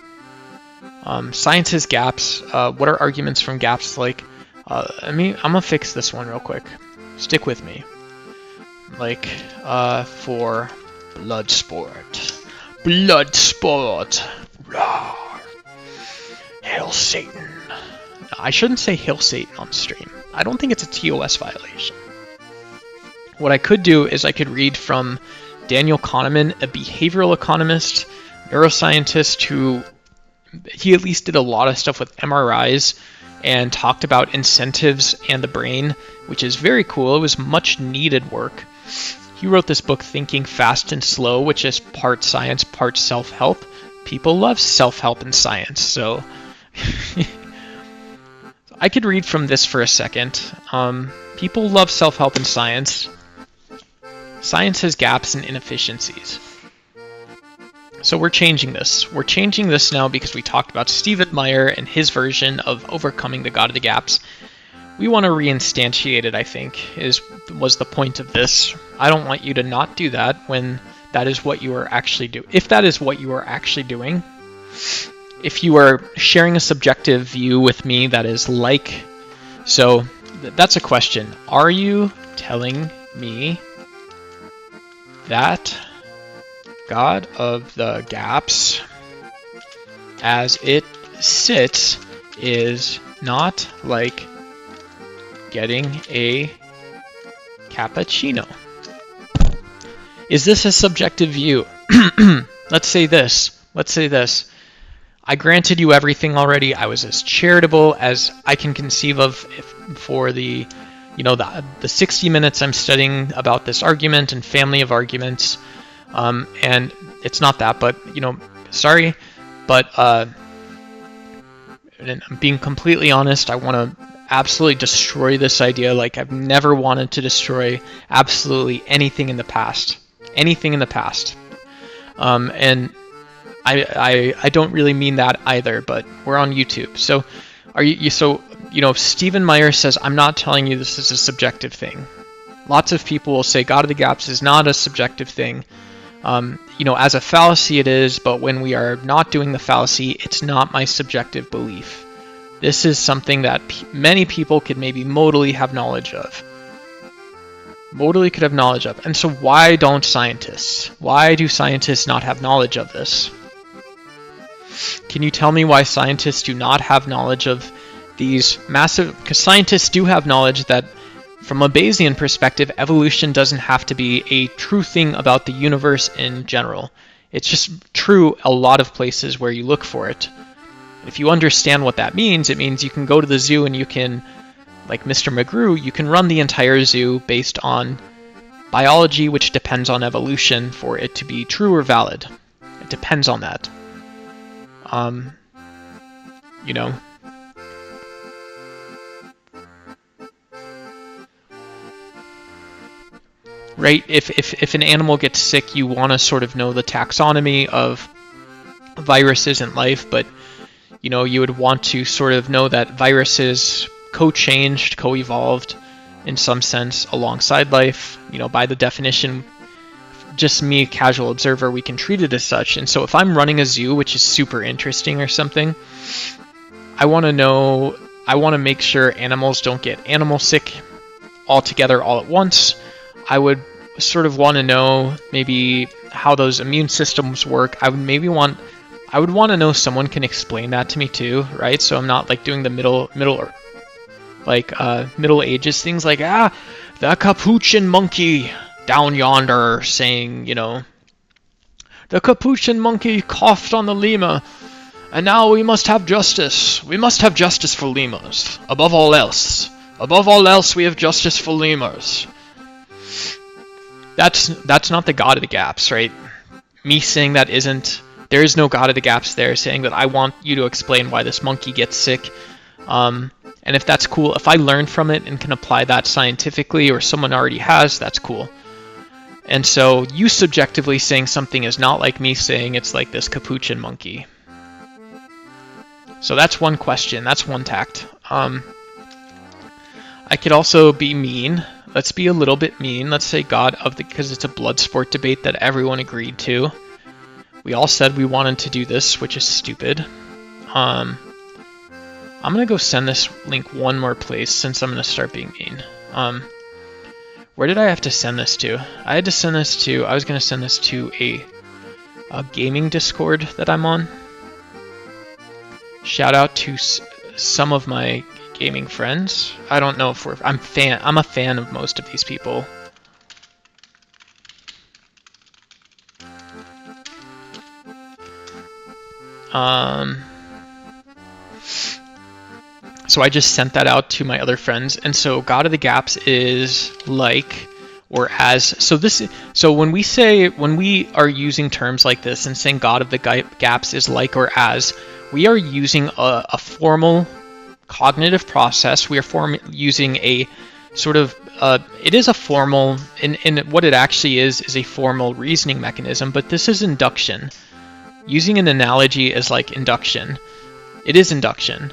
Science has gaps. What are arguments from gaps like? I'm going to fix this one real quick. Stick with me. Like, for blood sport. Blood sport. Rawr. Hail Satan. I shouldn't say Hail Satan on stream. I don't think it's a TOS violation. What I could do is I could read from Daniel Kahneman, a behavioral economist, neuroscientist who he at least did a lot of stuff with MRIs and talked about incentives and the brain, which is very cool. It was much needed work. He wrote this book, Thinking Fast and Slow, which is part science, part self-help. People love self-help in science, so I could read from this for a second. People love self-help in science. Science has gaps and inefficiencies. So we're changing this. We're changing this now because we talked about Stephen Meyer and his version of overcoming the God of the gaps. We want to reinstantiate it, I think, was the point of this. I don't want you to not do that when that is what you are actually doing. If that is what you are actually doing, if you are sharing a subjective view with me that is like, so that's a question. Are you telling me that God of the gaps, as it sits, is not like getting a cappuccino? Is this a subjective view? Let's say this. I granted you everything already. I was as charitable as I can conceive of for the 60 minutes I'm studying about this argument and family of arguments. And it's not that, but, sorry, but and I'm being completely honest, I want to absolutely destroy this idea. Like, I've never wanted to destroy absolutely anything in the past. Anything in the past. And I don't really mean that either, but we're on YouTube. So if Stephen Meyer says, I'm not telling you this is a subjective thing. Lots of people will say God of the gaps is not a subjective thing. As a fallacy it is, but when we are not doing the fallacy, it's not my subjective belief. This is something that many people could maybe modally have knowledge of. Modally could have knowledge of. And so why don't scientists? Why do scientists not have knowledge of this? Can you tell me why scientists do not have knowledge of these massive... Because scientists do have knowledge that from a Bayesian perspective, evolution doesn't have to be a true thing about the universe in general. It's just true a lot of places where you look for it. If you understand what that means, it means you can go to the zoo and you can, like Mr. McGrew, you can run the entire zoo based on biology, which depends on evolution for it to be true or valid. It depends on that. right? If an animal gets sick, you want to sort of know the taxonomy of viruses in life, but you would want to sort of know that viruses co-changed, co-evolved in some sense alongside life. By the definition, just me, casual observer, we can treat it as such. And so if I'm running a zoo, which is super interesting or something, I want to make sure animals don't get animal sick all together all at once. I would sort of want to know maybe how those immune systems work. I would want to know someone can explain that to me too, right? So I'm not like doing the middle ages things like, the capuchin monkey down yonder saying, the capuchin monkey coughed on the lemur, and now we must have justice. We must have justice for lemurs. Above all else, we have justice for lemurs. That's not the God of the Gaps, right? Me saying that isn't. There is no God of the Gaps there saying that I want you to explain why this monkey gets sick. And if that's cool, if I learn from it and can apply that scientifically, or someone already has, that's cool. And so you subjectively saying something is not like me saying it's like this capuchin monkey. So that's one question. That's one tact. I could also be mean. Let's be a little bit mean. Let's say God of the, because it's a blood sport debate that everyone agreed to. We all said we wanted to do this, which is stupid. I'm going to go send this link one more place since I'm going to start being mean. Where did I have to send this to? I was going to send this to a gaming Discord that I'm on. Shout out to some of my gaming friends. I don't know if I'm a fan of most of these people. So I just sent that out to my other friends, and so God of the Gaps is like or as. So when we are using terms like this and saying God of the Gaps is like or as, we are using a formal cognitive process. We are using a sort of it is a formal, in what it actually is a formal reasoning mechanism, but this is induction. Using an analogy is like induction. It is induction.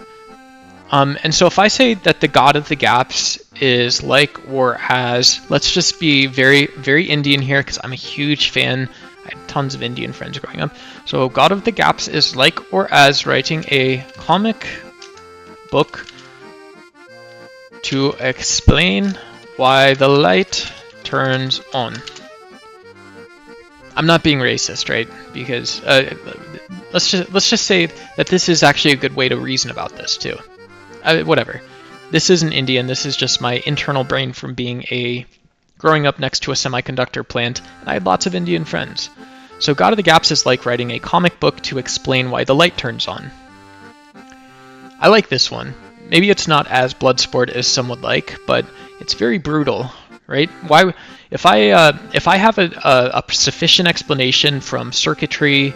And so if I say that the God of the Gaps is like or as, let's just be very, very Indian here because I'm a huge fan. I had tons of Indian friends growing up. So God of the Gaps is like or as writing a comic book to explain why the light turns on. I'm not being racist, right? Because let's just say that this is actually a good way to reason about this too. Whatever. This isn't Indian. This is just my internal brain from growing up next to a semiconductor plant, and I had lots of Indian friends. So God of the Gaps is like writing a comic book to explain why the light turns on. I like this one. Maybe it's not as blood sport as some would like, but it's very brutal, right? Why, if I have a sufficient explanation from circuitry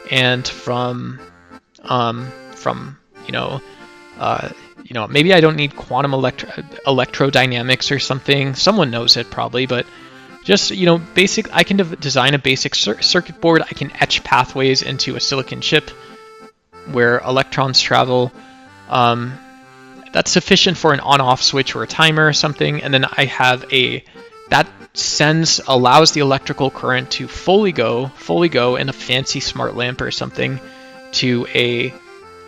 and from maybe I don't need quantum electrodynamics or something. Someone knows it probably, but just, basic. I can design a basic circuit board. I can etch pathways into a silicon chip where electrons travel. That's sufficient for an on-off switch or a timer or something, and then I have that allows the electrical current to fully go in a fancy smart lamp or something to a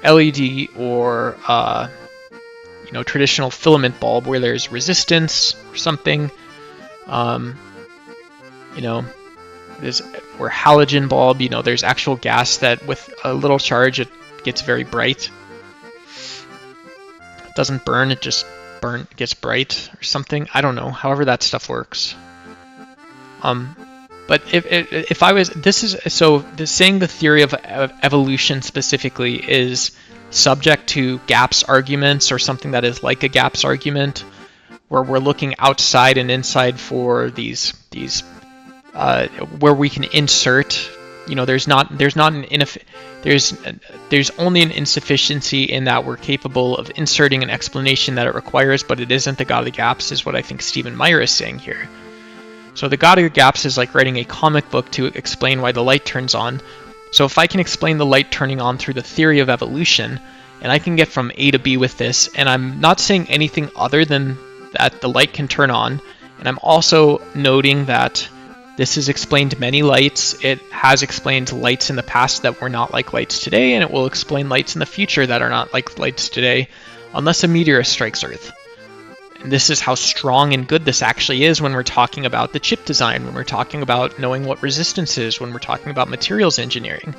LED or traditional filament bulb where there's resistance or something. Or halogen bulb. There's actual gas that with a little charge it gets very bright. It doesn't burn. It just gets bright or something. I don't know. However that stuff works. But if I was, saying the theory of evolution specifically is subject to Gaps arguments or something that is like a Gaps argument, where we're looking outside and inside for these where we can insert. There's only an insufficiency in that we're capable of inserting an explanation that it requires, but it isn't the God of the Gaps, is what I think Stephen Meyer is saying here. So the God of the Gaps is like writing a comic book to explain why the light turns on. So if I can explain the light turning on through the theory of evolution, and I can get from A to B with this, and I'm not saying anything other than that the light can turn on, and I'm also noting that this has explained many lights. It has explained lights in the past that were not like lights today, and it will explain lights in the future that are not like lights today, unless a meteor strikes Earth. And this is how strong and good this actually is when we're talking about the chip design, when we're talking about knowing what resistance is, when we're talking about materials engineering,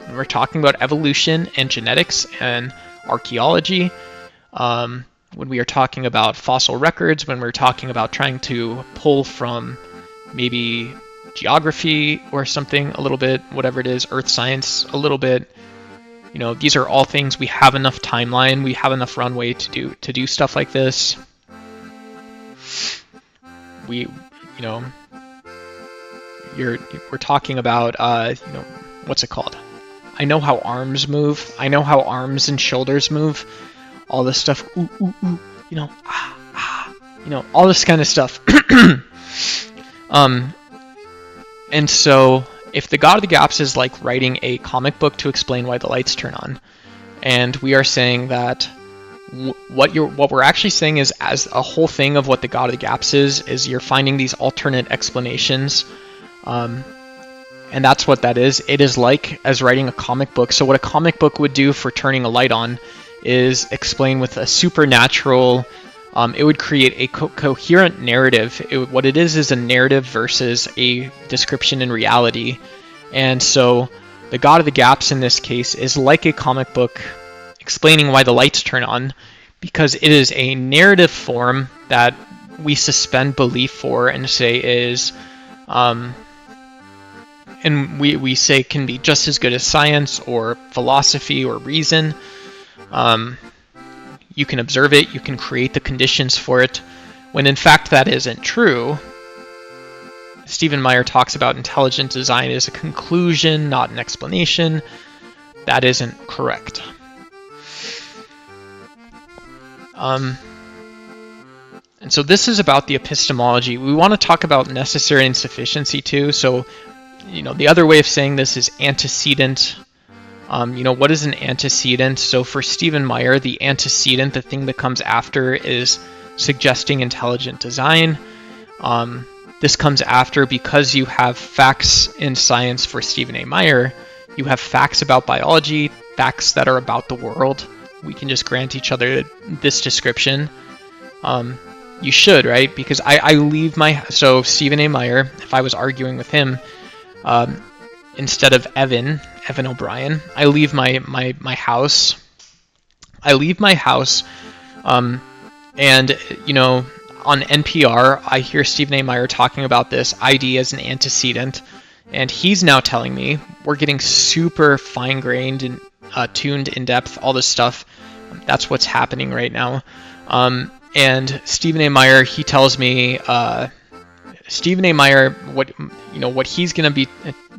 when we're talking about evolution and genetics and archaeology, when we are talking about fossil records, when we're talking about trying to pull from maybe geography or something a little bit, whatever it is, earth science a little bit. You know, these are all things we have enough timeline, we have enough runway to do stuff like this. We're talking about what's it called? I know how arms move. I know how arms and shoulders move. All this stuff. Ooh, ooh, ooh. All this kind of stuff. And so if the God of the Gaps is like writing a comic book to explain why the lights turn on, and we are saying that what we're actually saying is, as a whole thing of what the God of the Gaps is you're finding these alternate explanations, and that's what that is. It is like as writing a comic book. So what a comic book would do for turning a light on is explain with a supernatural, it would create a coherent narrative. What it is a narrative versus a description in reality. And so the God of the Gaps in this case is like a comic book explaining why the lights turn on, because it is a narrative form that we suspend belief for and say is, and we say can be just as good as science or philosophy or reason. You can observe it, you can create the conditions for it, when in fact that isn't true. Stephen Meyer talks about intelligent design as a conclusion, not an explanation. That isn't correct. And so this is about the epistemology. We want to talk about necessary and sufficiency too. So, the other way of saying this is antecedent. What is an antecedent? So for Stephen Meyer, the antecedent, the thing that comes after, is suggesting intelligent design. This comes after because you have facts in science for Stephen A. Meyer. You have facts about biology, facts that are about the world. We can just grant each other this description. You should, right? Because I leave so Stephen A. Meyer, if I was arguing with him, instead of Evan O'Brien, I leave my house. And on NPR, I hear Stephen A. Meyer talking about this ID as an antecedent, and he's now telling me we're getting super fine-grained and tuned in depth, all this stuff. That's what's happening right now. And Stephen A. Meyer, he tells me, Stephen A. Meyer, what he's going to be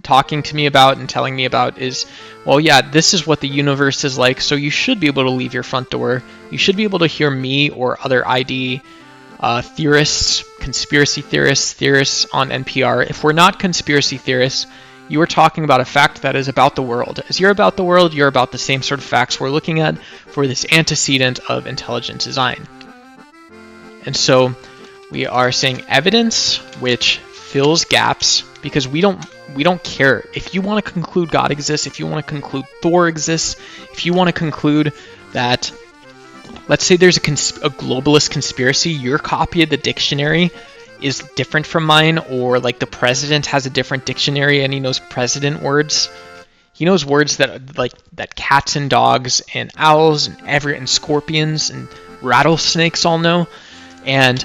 talking to me about and telling me about is, well, yeah, this is what the universe is like, so you should be able to leave your front door. You should be able to hear me or other ID theorists, conspiracy theorists on NPR. If we're not conspiracy theorists, you are talking about a fact that is about the world. As you're about the world, you're about the same sort of facts we're looking at for this antecedent of intelligent design. And so we are saying evidence which fills gaps, because we don't care. If you want to conclude God exists, if you want to conclude Thor exists, if you want to conclude that, let's say there's a globalist conspiracy, your copy of the dictionary is different from mine, or like the president has a different dictionary and he knows president words. He knows words that cats and dogs and owls and scorpions and rattlesnakes all know. And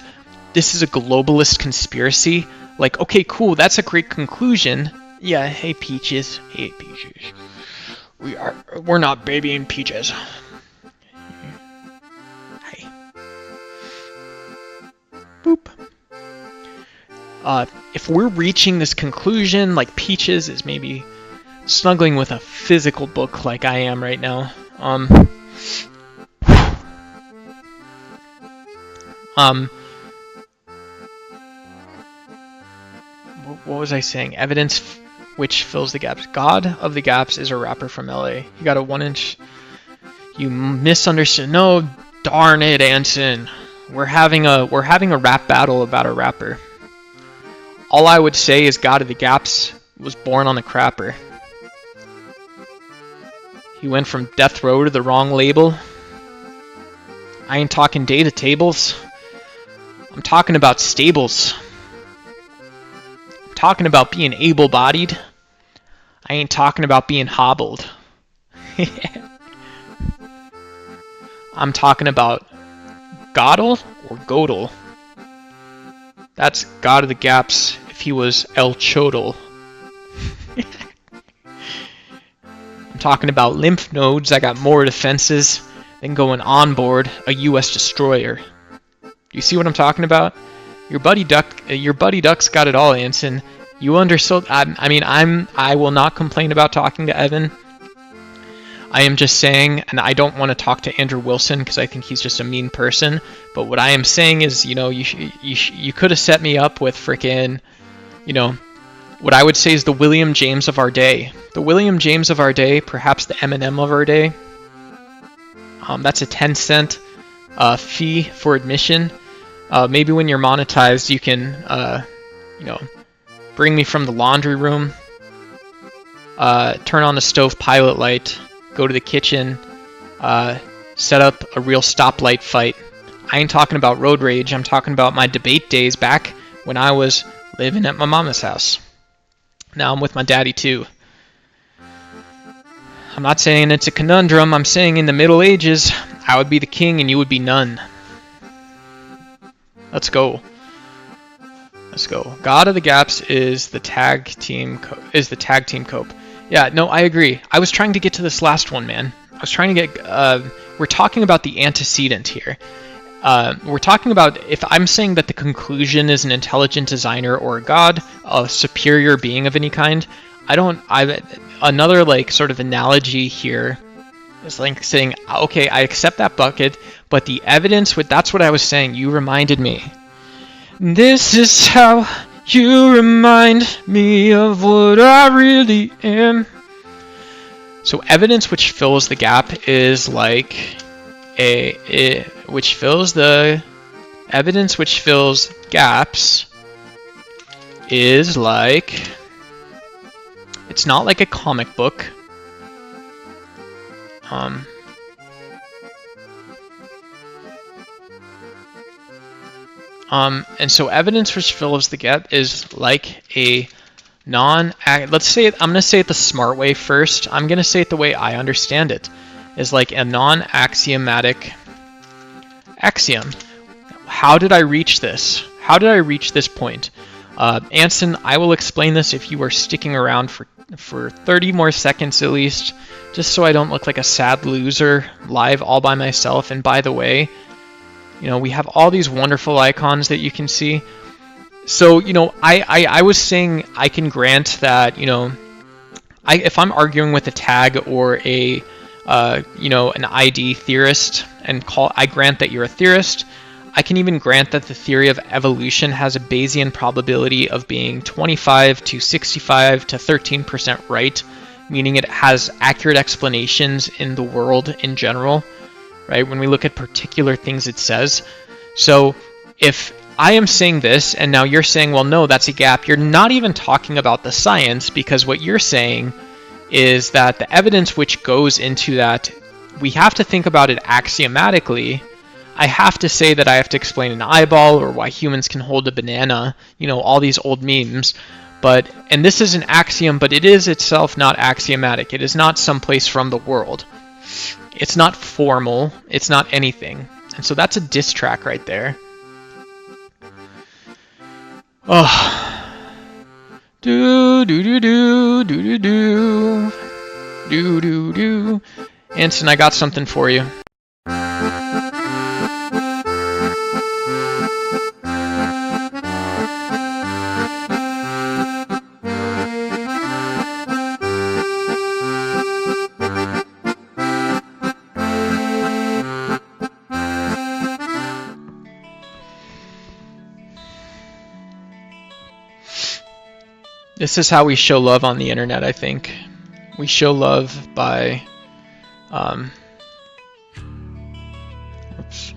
this is a globalist conspiracy. Like, okay, cool, that's a great conclusion. Yeah, hey Peaches. Hey Peaches. We're not babying Peaches. Hey. Boop. If we're reaching this conclusion, like Peaches is maybe snuggling with a physical book like I am right now. what was I saying? Evidence which fills the gaps. God of the Gaps is a rapper from LA. You got a 1-inch. You misunderstood. No, darn it, Anson. We're having a rap battle about a rapper. All I would say is God of the Gaps was born on the crapper. He went from death row to the wrong label. I ain't talking data tables. I'm talking about stables. I'm talking about being able-bodied. I ain't talking about being hobbled. I'm talking about Godel or Godel. That's God of the Gaps if he was El Chodel. I'm talking about lymph nodes that got more defenses than going on board a U.S. destroyer. You see what I'm talking about? Your buddy Duck's got it all, Anson. You understood. I will not complain about talking to Evan. I am just saying, and I don't want to talk to Andrew Wilson because I think he's just a mean person. But what I am saying is, you know, you could have set me up with frickin', you know, what I would say is the William James of our day. The William James of our day, perhaps the Eminem of our day. That's a 10-cent fee for admission. Maybe when you're monetized, you can, you know, bring me from the laundry room, turn on the stove pilot light, go to the kitchen, set up a real stoplight fight. I ain't talking about road rage. I'm talking about my debate days back when I was living at my mama's house. Now I'm with my daddy too. I'm not saying it's a conundrum. I'm saying in the Middle Ages, I would be the king and you would be none. Let's go. Let's go. God of the Gaps is the tag team cope. Yeah, no, I agree. I was trying to get to this last one, man. I was trying to get. We're talking about the antecedent here. We're talking about if I'm saying that the conclusion is an intelligent designer or a god, a superior being of any kind. Another like sort of analogy here is like saying, okay, I accept that bucket, but the evidence that's what I was saying. You reminded me. This is how you remind me of what I really am. So evidence which fills the gap is like which fills the evidence which fills gaps is like, it's not like a comic book. And so evidence which fills the gap is like a let's say it, I'm going to say it the smart way first. I'm going to say it the way I understand it. Is like a non-axiomatic axiom. How did I reach this? How did I reach this point? Anson, I will explain this if you are sticking around for 30 more seconds at least, just so I don't look like a sad loser live all by myself. And by the way, you know, we have all these wonderful icons that you can see. So, you know, I was saying I can grant that, you know, if I'm arguing with a tag or a, you know, an ID theorist and I grant that you're a theorist, I can even grant that the theory of evolution has a Bayesian probability of being 25 to 65 to 13% right, meaning it has accurate explanations in the world in general, right? When we look at particular things it says. So if I am saying this and now you're saying, well, no, that's a gap, you're not even talking about the science, because what you're saying is that the evidence which goes into that, we have to think about it axiomatically. I have to say that I have to explain an eyeball or why humans can hold a banana, you know, all these old memes. And this is an axiom, but it is itself not axiomatic. It is not someplace from the world. It's not formal. It's not anything. And so that's a diss track right there. Oh. Do do do do do do do do do do. Anson, I got something for you. This is how we show love on the internet, I think. We show love by... oops.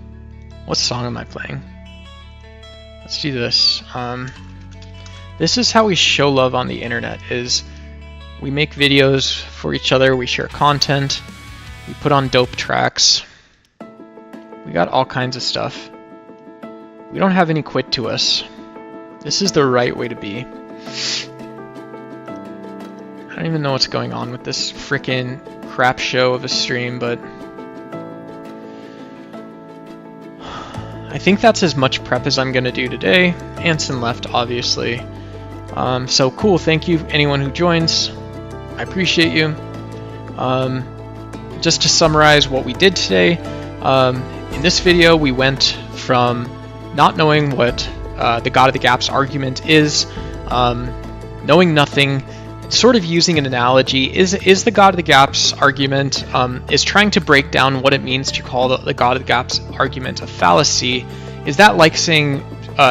What song am I playing? Let's do this. This is how we show love on the internet, is we make videos for each other, we share content, we put on dope tracks. We got all kinds of stuff. We don't have any quit to us. This is the right way to be. I don't even know what's going on with this frickin' crap show of a stream, but I think that's as much prep as I'm gonna do today. Anson left, obviously. So cool, thank you anyone who joins. I appreciate you. Just to summarize what we did today, in this video we went from not knowing what the God of the Gaps argument is, knowing nothing, sort of using an analogy. Is the God of the Gaps argument is trying to break down what it means to call the God of the Gaps argument a fallacy. Is that like saying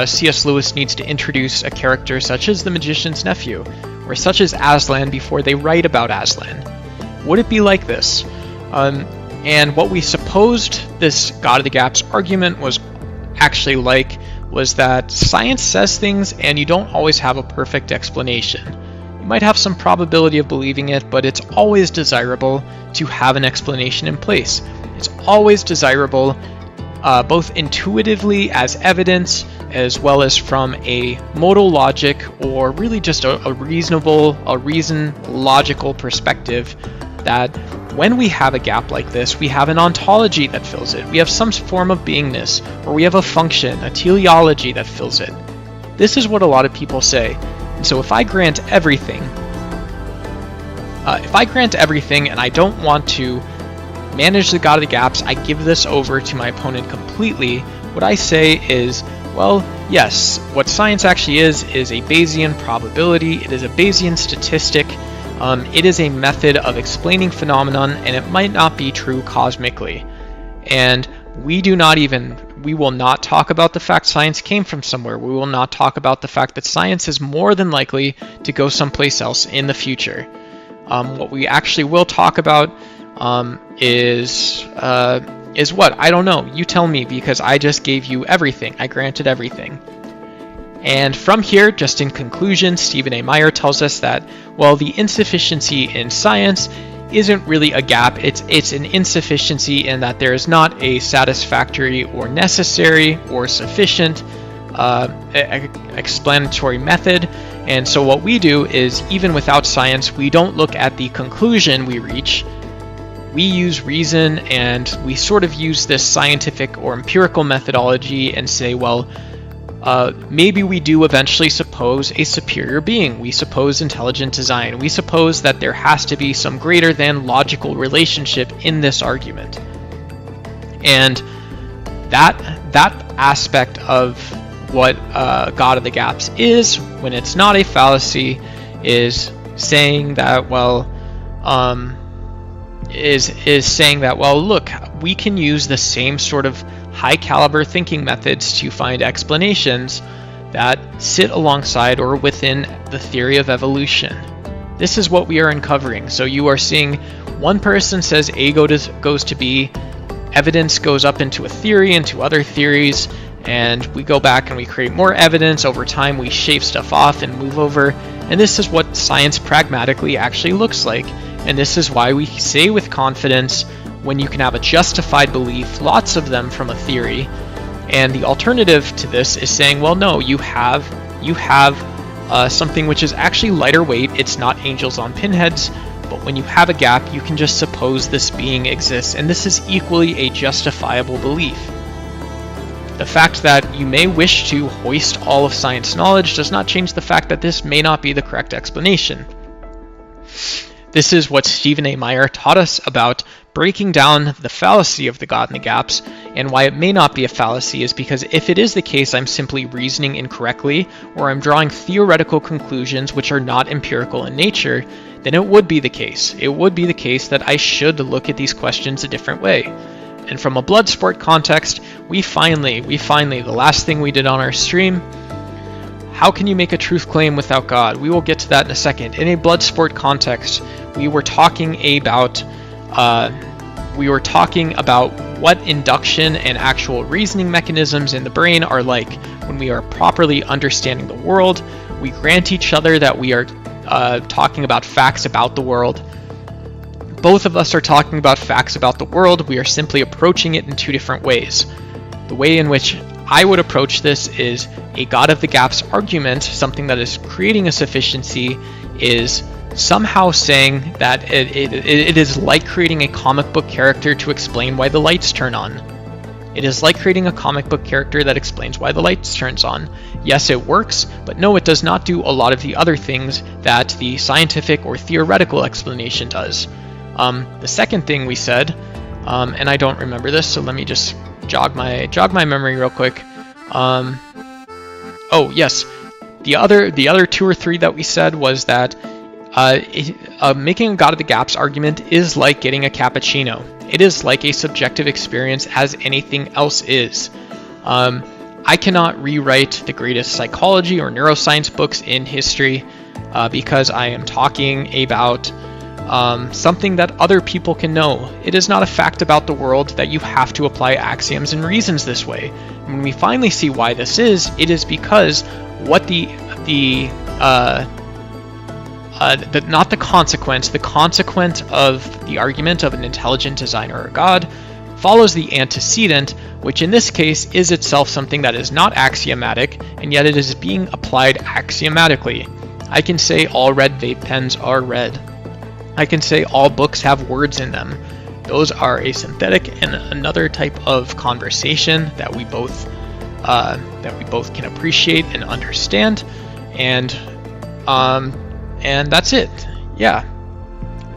C.S. Lewis needs to introduce a character such as the Magician's Nephew, or such as Aslan before they write about Aslan? Would it be like this? And what we supposed this God of the Gaps argument was actually like was that science says things and you don't always have a perfect explanation. You might have some probability of believing it, but it's always desirable to have an explanation in place. It's always desirable, both intuitively as evidence, as well as from a modal logic, or really just a logical perspective, that when we have a gap like this, we have an ontology that fills it. We have some form of beingness, or we have a function, a teleology that fills it. This is what a lot of people say. And so if I grant everything, and I don't want to manage the God of the Gaps, I give this over to my opponent completely, what I say is, well, yes, what science actually is a Bayesian probability, it is a Bayesian statistic, it is a method of explaining phenomenon, and it might not be true cosmically. And we will not talk about the fact science came from somewhere. We will not talk about the fact that science is more than likely to go someplace else in the future. What we actually will talk about is what? I don't know. You tell me, because I just gave you everything. I granted everything. And from here, just in conclusion, Stephen A. Meyer tells us that, well, the insufficiency in science isn't really a gap, it's an insufficiency in that there is not a satisfactory or necessary or sufficient explanatory method. And so what we do is, even without science, we don't look at the conclusion we reach. We use reason, and we sort of use this scientific or empirical methodology and say, well, maybe we do eventually suppose a superior being. We suppose intelligent design. We suppose that there has to be some greater than logical relationship in this argument. And that aspect of what God of the Gaps is, when it's not a fallacy, is saying that, well, is saying that, well, look, we can use the same sort of high caliber thinking methods to find explanations that sit alongside or within the theory of evolution. This is what we are uncovering. So you are seeing one person says A goes to B, evidence goes up into a theory, into other theories, and we go back and we create more evidence. Over time we shave stuff off and move over, and this is what science pragmatically actually looks like. And this is why we say with confidence, when you can have a justified belief, lots of them from a theory, and the alternative to this is saying, well, no, you have something which is actually lighter weight, it's not angels on pinheads, but when you have a gap, you can just suppose this being exists, and this is equally a justifiable belief. The fact that you may wish to hoist all of science knowledge does not change the fact that this may not be the correct explanation. This is what Stephen A. Meyer taught us about breaking down the fallacy of the God in the Gaps, and why it may not be a fallacy is because if it is the case I'm simply reasoning incorrectly, or I'm drawing theoretical conclusions which are not empirical in nature, then it would be the case. It would be the case that I should look at these questions a different way. And from a blood sport context, we finally, the last thing we did on our stream, How can you make a truth claim without God? We will get to that in a second. In a blood sport context, we were talking about what induction and actual reasoning mechanisms in the brain are like when we are properly understanding the world. We grant each other that we are talking about facts about the world. Both of us are talking about facts about the world. We are simply approaching it in two different ways. The way in which I would approach this is a God of the gaps argument, something that is creating a sufficiency, is somehow saying that it is like creating a comic book character to explain why the lights turn on. It is like creating a comic book character that explains why the lights turns on. Yes, it works, but no, it does not do a lot of the other things that the scientific or theoretical explanation does. The second thing we said, and I don't remember this, so let me just jog my memory real quick. Oh yes, the other two or three that we said was that making a God of the gaps argument is like getting a cappuccino. It is like a subjective experience as anything else is. I cannot rewrite the greatest psychology or neuroscience books in history because I am talking about something that other people can know. It is not a fact about the world that you have to apply axioms and reasons this way. And when we finally see why this is, it is because what the consequent of the argument of an intelligent designer or God follows the antecedent, which in this case is itself something that is not axiomatic, and yet it is being applied axiomatically. I can say all red vape pens are red. I can say all books have words in them. Those are a synthetic and another type of conversation that we both can appreciate and understand, and that's it. Yeah.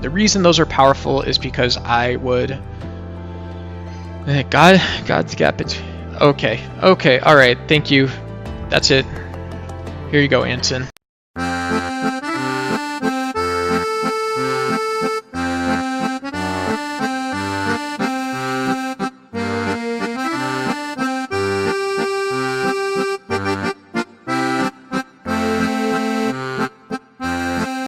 The reason those are powerful is because I would God's gap. Okay, all right, thank you. That's it. Here you go, Anson.